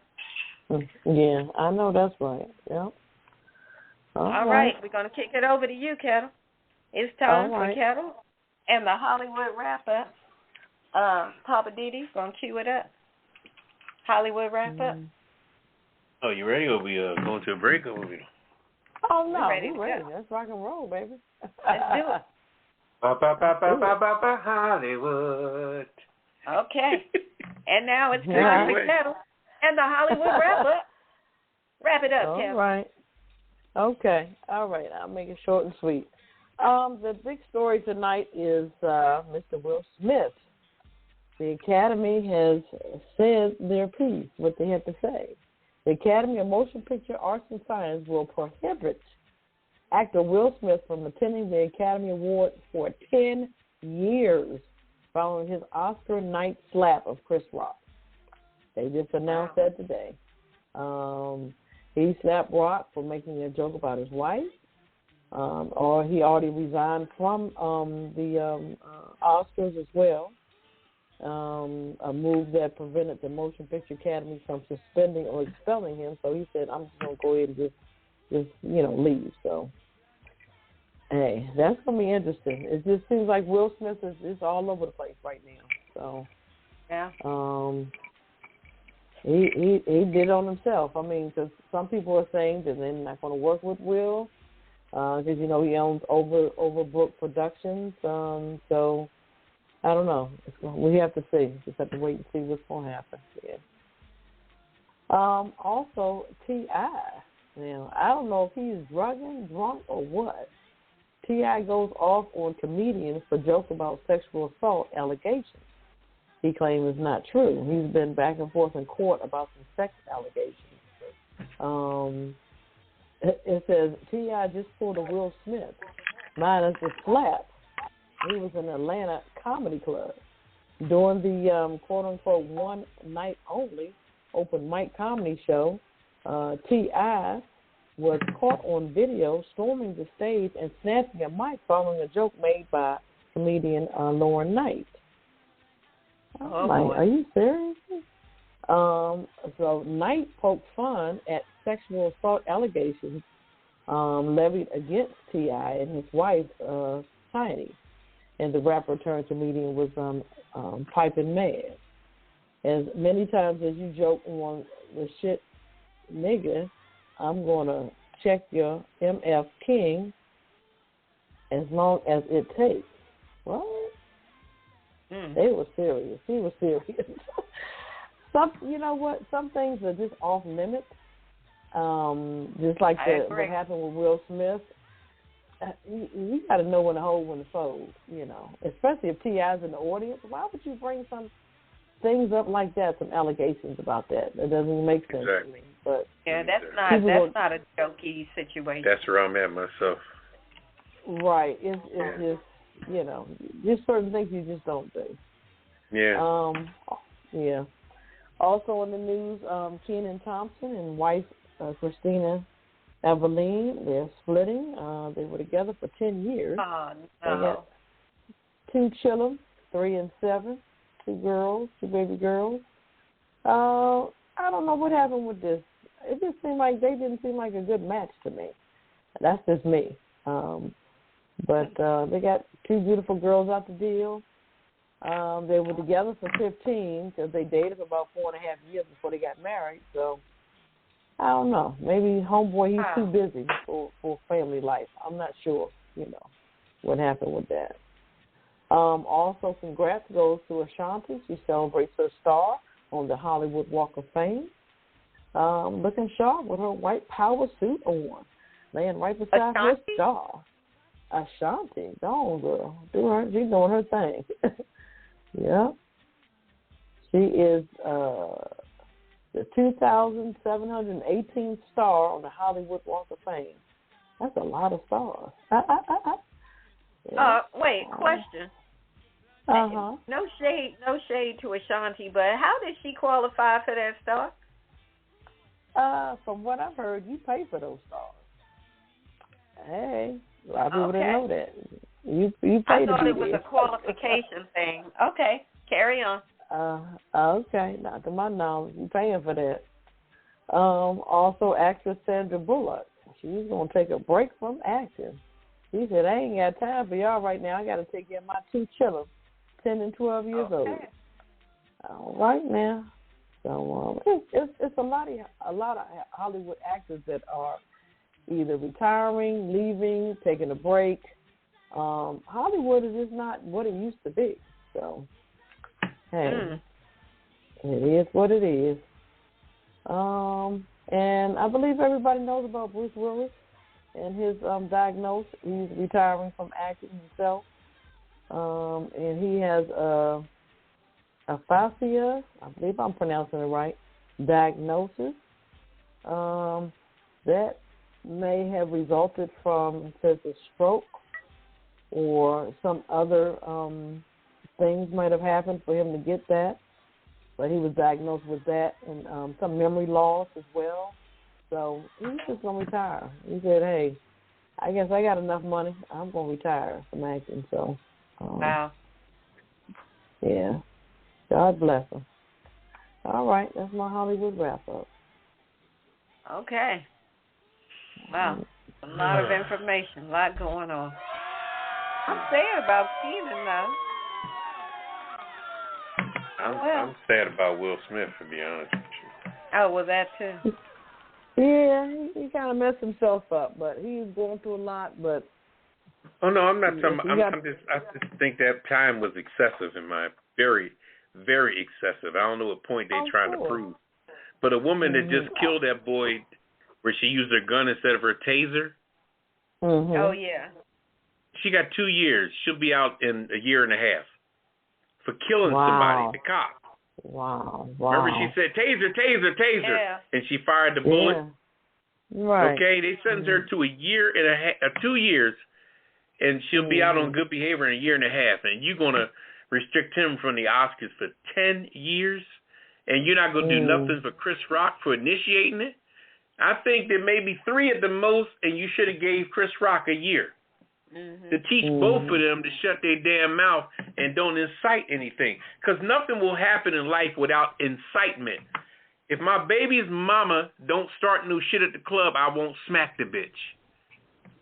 Yeah, I know that's right. Yep. All right. We're going to kick it over to you, Ketel. It's time for Ketel and the Hollywood wrap-up. Poppa DD going to cue it up. Hollywood wrap-up. Oh, you ready? Or we going to a break? Or we... Oh, no. We're ready. Let's rock and roll, baby. Let's do it. Hollywood. Okay. And now it's time for Ketel and the Hollywood wrap-up. Wrap it up, Ketel. All right. Okay. All right. I'll make it short and sweet. The big story tonight is Mr. Will Smith. The Academy has said their piece, what they have to say. The Academy of Motion Picture Arts and Science will prohibit actor Will Smith from attending the Academy Award for 10 years following his Oscar night slap of Chris Rock. They just announced that today. He slapped Rock for making a joke about his wife, or he already resigned from the Oscars as well. A move that prevented the Motion Picture Academy from suspending or expelling him. So he said, "I'm just gonna go ahead and just leave." So, hey, that's gonna be interesting. It just seems like Will Smith is all over the place right now. So, yeah. He did it on himself. I mean, because some people are saying that they're not going to work with Will because he owns Overbrook Productions. So I don't know. We have to see. Just have to wait and see what's going to happen. Yeah. Also, T.I. Now, I don't know if he's drunk or what. T.I. goes off on comedians for jokes about sexual assault allegations he claims is not true. He's been back and forth in court about some sex allegations. It says T.I. just pulled a Will Smith, minus the slap. He was in Atlanta Comedy Club during the quote-unquote one night only open mic comedy show. T.I. was caught on video storming the stage and snatching a mic following a joke made by comedian Lauren Knight. Are you serious? So Knight poked fun at sexual assault allegations levied against T.I. and his wife, Tiny. And the rapper turned comedian was piping mad. As many times as you joke on the shit nigga, I'm going to check your MF King as long as it takes. What? They were serious. He was serious. You know what? Some things are just off limits. Just like what happened with Will Smith. you got to know when to hold, when to fold, you know, especially if T.I.'s in the audience. Why would you bring some things up like that, some allegations about that? That doesn't make sense to me. But yeah, that's not a jokey situation. That's where I'm at myself. Right. It's just, you know, just certain things you just don't do. Yeah. Yeah. Also in the news, Kenan Thompson and wife Christina Eveline, they're splitting. They were together for 10 years. Oh, no. They got 2 children, 3 and 7, 2 girls, 2 baby girls. I don't know what happened with this. It just seemed like they didn't seem like a good match to me. That's just me. But they got 2 beautiful girls out the deal. They were together for 15 because they dated for about 4.5 years before they got married. So I don't know. Maybe homeboy, he's too busy for family life. I'm not sure, you know, what happened with that. Also, congrats goes to Ashanti. She celebrates her star on the Hollywood Walk of Fame. Looking sharp with her white power suit on, laying right beside her star. Ashanti, go on, girl. She's doing her thing. Yeah. She is the 2,718th star on the Hollywood Walk of Fame. That's a lot of stars. Yeah. Wait, question. Uh-huh. No shade to Ashanti, but how did she qualify for that star? From what I've heard, you pay for those stars. Hey, a lot of people didn't know that. You pay I to thought be it was there. a qualification thing. Okay, carry on. Okay, not to my knowledge. You paying for that. Also, actress Sandra Bullock. She's going to take a break from acting. She said, I ain't got time for y'all right now. I got to take care of my 2 children, 10 and 12 years old. All right now. So it's a lot of Hollywood actors that are either retiring, leaving, taking a break. Hollywood is just not what it used to be. So, hey, it is what it is. And I believe everybody knows about Bruce Willis and his diagnosis. He's retiring from acting himself. And he has aphasia, I believe I'm pronouncing it right, diagnosis. That may have resulted from, it says, a stroke or some other things might have happened for him to get that. But he was diagnosed with that and some memory loss as well. So he's just going to retire. He said, hey, I guess I got enough money. I'm going to retire from acting. So, wow. Yeah. God bless him. All right. That's my Hollywood wrap-up. Okay. Wow. A lot of information. A lot going on. I'm sad about Kenan, though. I'm sad about Will Smith, to be honest with you. Oh, well, that too. Yeah, he kind of messed himself up, but he's going through a lot. But oh no, I'm not talking. I just think that time was excessive in my very, very excessive. I don't know what point they're trying to prove. But a woman that just killed that boy, where she used her gun instead of her taser. Mm-hmm. Oh yeah. She got 2 years. She'll be out in a year and a half for killing somebody, the cop. Wow. Remember she said, taser, taser, taser. Yeah. And she fired the bullet. Yeah. Right. Okay, they sentenced her to a year and a half, 2 years, and she'll be out on good behavior in a year and a half. And you're going to restrict him from the Oscars for 10 years? And you're not going to do nothing for Chris Rock for initiating it? I think that maybe 3 at the most, and you should have gave Chris Rock a year. To teach both of them to shut their damn mouth and don't incite anything. Because nothing will happen in life without incitement. If my baby's mama don't start new shit at the club, I won't smack the bitch.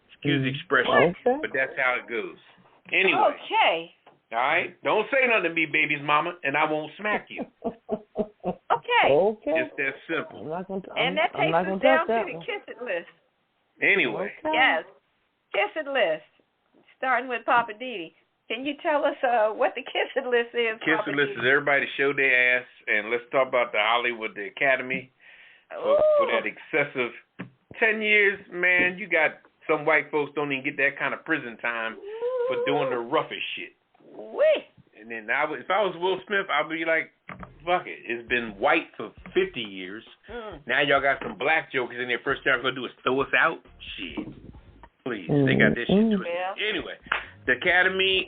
Excuse the expression, but that's how it goes. Anyway. Okay. All right? Don't say nothing to me, baby's mama, and I won't smack you. Okay. It's that simple. And that takes us down to the kiss it list. Anyway. Yes. Kiss it list. Starting with Poppa DD. Can you tell us what the kiss it list is? Kiss it list is everybody to show their ass, and let's talk about the Hollywood, the Academy, for that excessive 10 years, man. You got some white folks don't even get that kind of prison time for doing the roughest shit. Wait. And then if I was Will Smith, I'd be like, fuck it. It's been white for 50 years. Now y'all got some black jokers in there. First thing I'm going to do is throw us out? Shit. Please. They got this shit twisted. Yeah. Anyway, the Academy,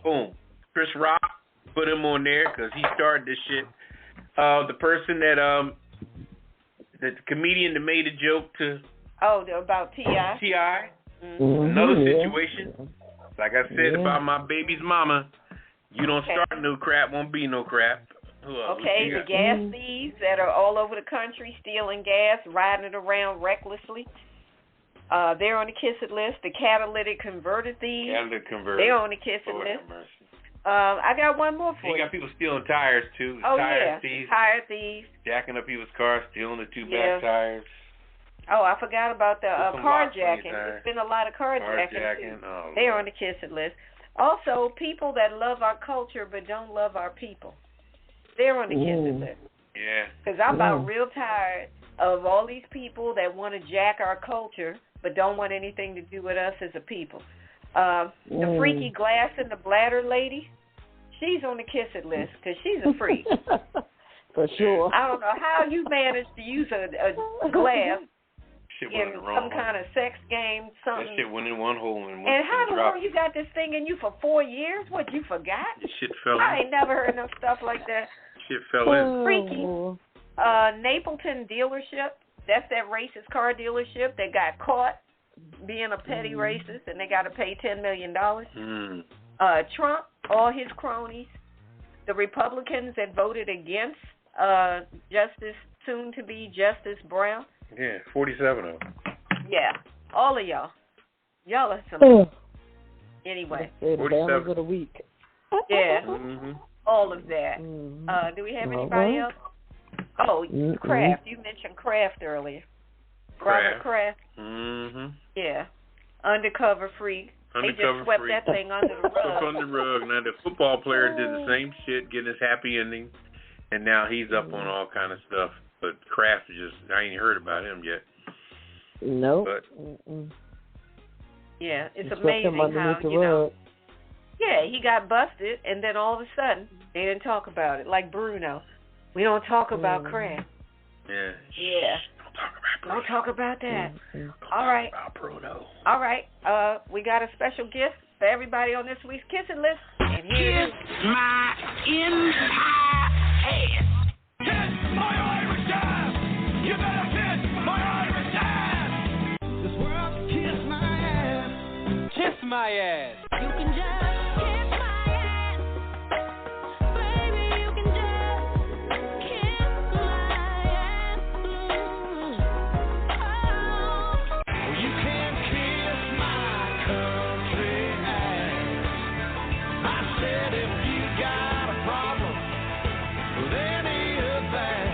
boom. Chris Rock, put him on there because he started this shit. The person that, the comedian that made a joke to. Oh, about T.I.? T.I. Another situation. Like I said about my baby's mama. You don't start no crap, won't be no crap. Okay, the gas thieves that are all over the country stealing gas, riding it around recklessly. They're on the kiss it list. The catalytic converter thieves. They're on the kiss it list. I got one more for you. You got people stealing tires, too. Tire thieves. Jacking up people's cars, stealing the two back tires. Oh, I forgot about the carjacking. There's been a lot of carjacking. They're on the kiss it list. Also, people that love our culture but don't love our people. They're on the kiss it list. Yeah. Because I'm about real tired of all these people that want to jack our culture but don't want anything to do with us as a people. The freaky glass in the bladder lady, she's on the kiss it list because she's a freak. For sure. I don't know how you managed to use a glass in some kind of sex game, something. That shit went in one hole and how the hell you got this thing in you for 4 years? What, you forgot? This shit fell in. I ain't never heard no stuff like that. Shit fell in. Freaky. Napleton dealership. That's that racist car dealership that got caught being a petty racist, and they got to pay $10 million. Trump, all his cronies, the Republicans that voted against soon-to-be Justice Brown. Yeah, 47 of them. Yeah, all of y'all. Y'all are some. Anyway. 47 of the week. Yeah, all of that. Do we have anybody else? Oh, Kraft. You mentioned Kraft earlier. Robert Kraft. Yeah. Undercover freak. They just swept that thing under the rug. Swept under the rug. Now, the football player did the same shit, getting his happy ending, and now he's up on all kind of stuff. But Kraft I ain't heard about him yet. No. Yeah, it's amazing how, yeah, he got busted, and then all of a sudden, they didn't talk about it. Like Bruno. We don't talk about Kraft. Yeah. Yeah. Don't talk about that. All right. About Bruno. All right. We got a special gift for everybody on this week's Kissing List. And here it is. My entire ass. Kiss my Irish ass. You better kiss my Irish ass. This world can kiss my ass. Kiss my ass. You can just kiss my ass. Baby, you can just kiss my ass. Oh. You can kiss my country ass. I said if you got a problem with any of that,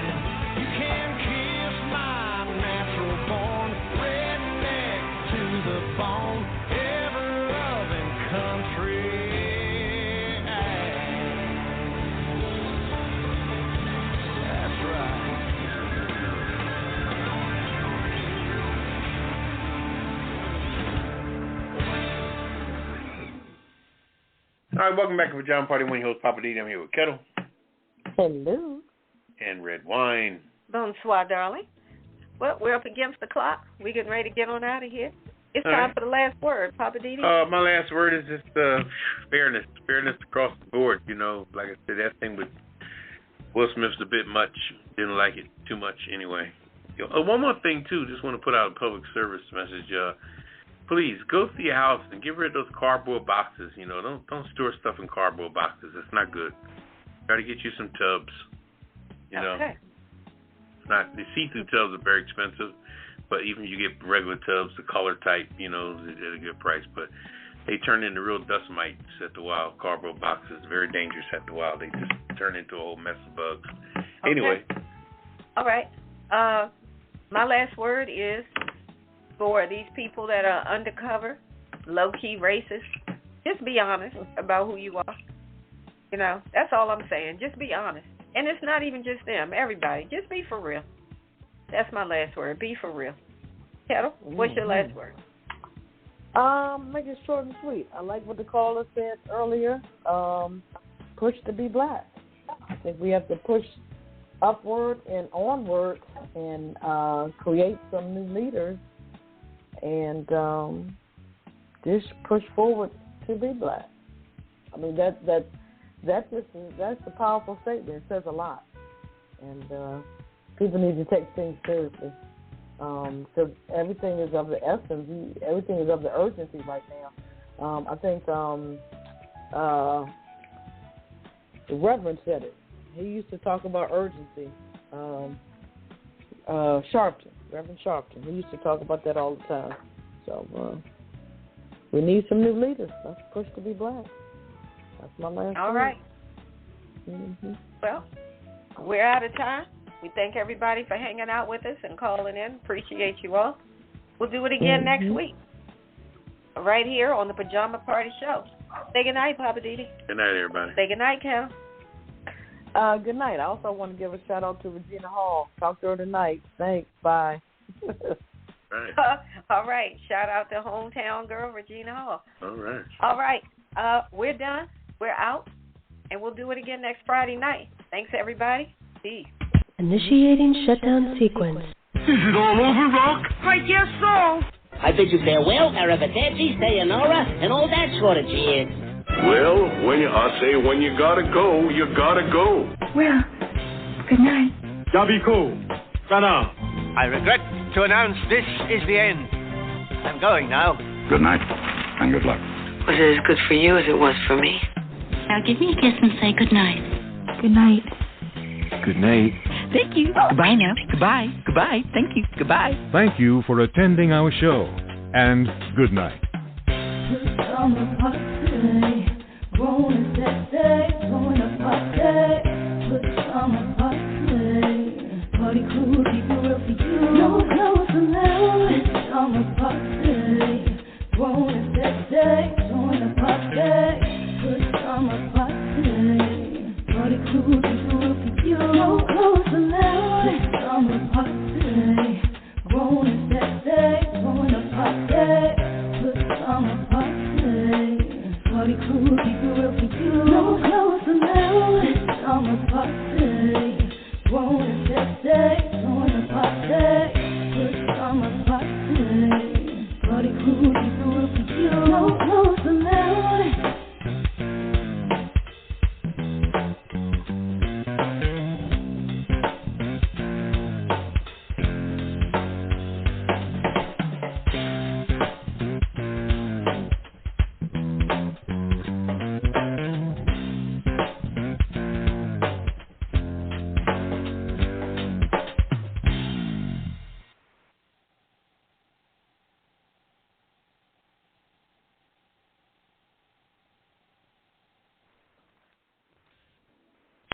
you can kiss my natural born redneck to the bone, ever loving country ass. That's right. All right, welcome back to Pajama Party. One of your hosts, Poppa DD. I'm here with Ketel. Hello. And Redwine. Bonsoir, darling. Well, we're up against the clock. We getting ready to get on out of here. It's All time right. for the last word, Poppa DD. My last word is just fairness. Fairness across the board. You know, like I said, that thing with Will Smith's a bit much. Didn't like it too much anyway. One more thing, too. Just want to put out a public service message. Please, go to your house and get rid of those cardboard boxes. You know, don't store stuff in cardboard boxes. It's not good. Try to get you some tubs. You know. Okay. The see-through tubs are very expensive, but even if you get regular tubs, the color type, you know, at a good price. But they turn into real dust mites at the wild. Cardboard boxes, very dangerous at the wild. They just turn into a whole mess of bugs. Okay. Anyway. All right. My last word is for these people that are undercover, low-key racist. Just be honest about who you are. You know, that's all I'm saying. Just be honest. And it's not even just them, everybody. Just be for real. That's my last word. Be for real. Ketel, what's your last word? Make it short and sweet. I like what the caller said earlier. Push to be black. I think we have to push upward and onward and create some new leaders and just push forward to be black. I mean that's a powerful statement. It says a lot, and people need to take things seriously because everything is of the essence. Everything is of the urgency right now. I think the Reverend said it. He used to talk about urgency. Sharpton, Reverend Sharpton. He used to talk about that all the time. So we need some new leaders. Let's push to be black. That's my last All right. Well, we're out of time. We thank everybody for hanging out with us and calling in. Appreciate you all. We'll do it again next week. Right here on the Pajama Party Show. Say good night, Poppa DD. Good night, everybody. Say good night, Ketel. Good night. I also want to give a shout out to Regina Hall. Talk to her tonight. Thanks. Bye. Right. All right. Shout out to hometown girl Regina Hall. All right. All right. We're done. We're out. And we'll do it again next Friday night. Thanks, everybody. Peace. Initiating shutdown sequence. Is it all over, Rock? I guess so. I bid you farewell, arrivederci, sayonara, and all that sort of jazz. Well, when you gotta go, you gotta go. Well, good night. Yabiko. Sana. I regret to announce this is the end. I'm going now. Good night, and good luck. Was it as good for you as it was for me? Now give me a kiss and say good night. Good night. Good night. Thank you. Goodbye now. Goodbye. Goodbye. Thank you. Goodbye. Thank you for attending our show, and good night. Pajama Party, growing Pajama Party Crew, keep it real for you. No clothes allowed. Pajama Party, growing join the party. Pajama Party Crew, keep it real for you. No clothes allowed.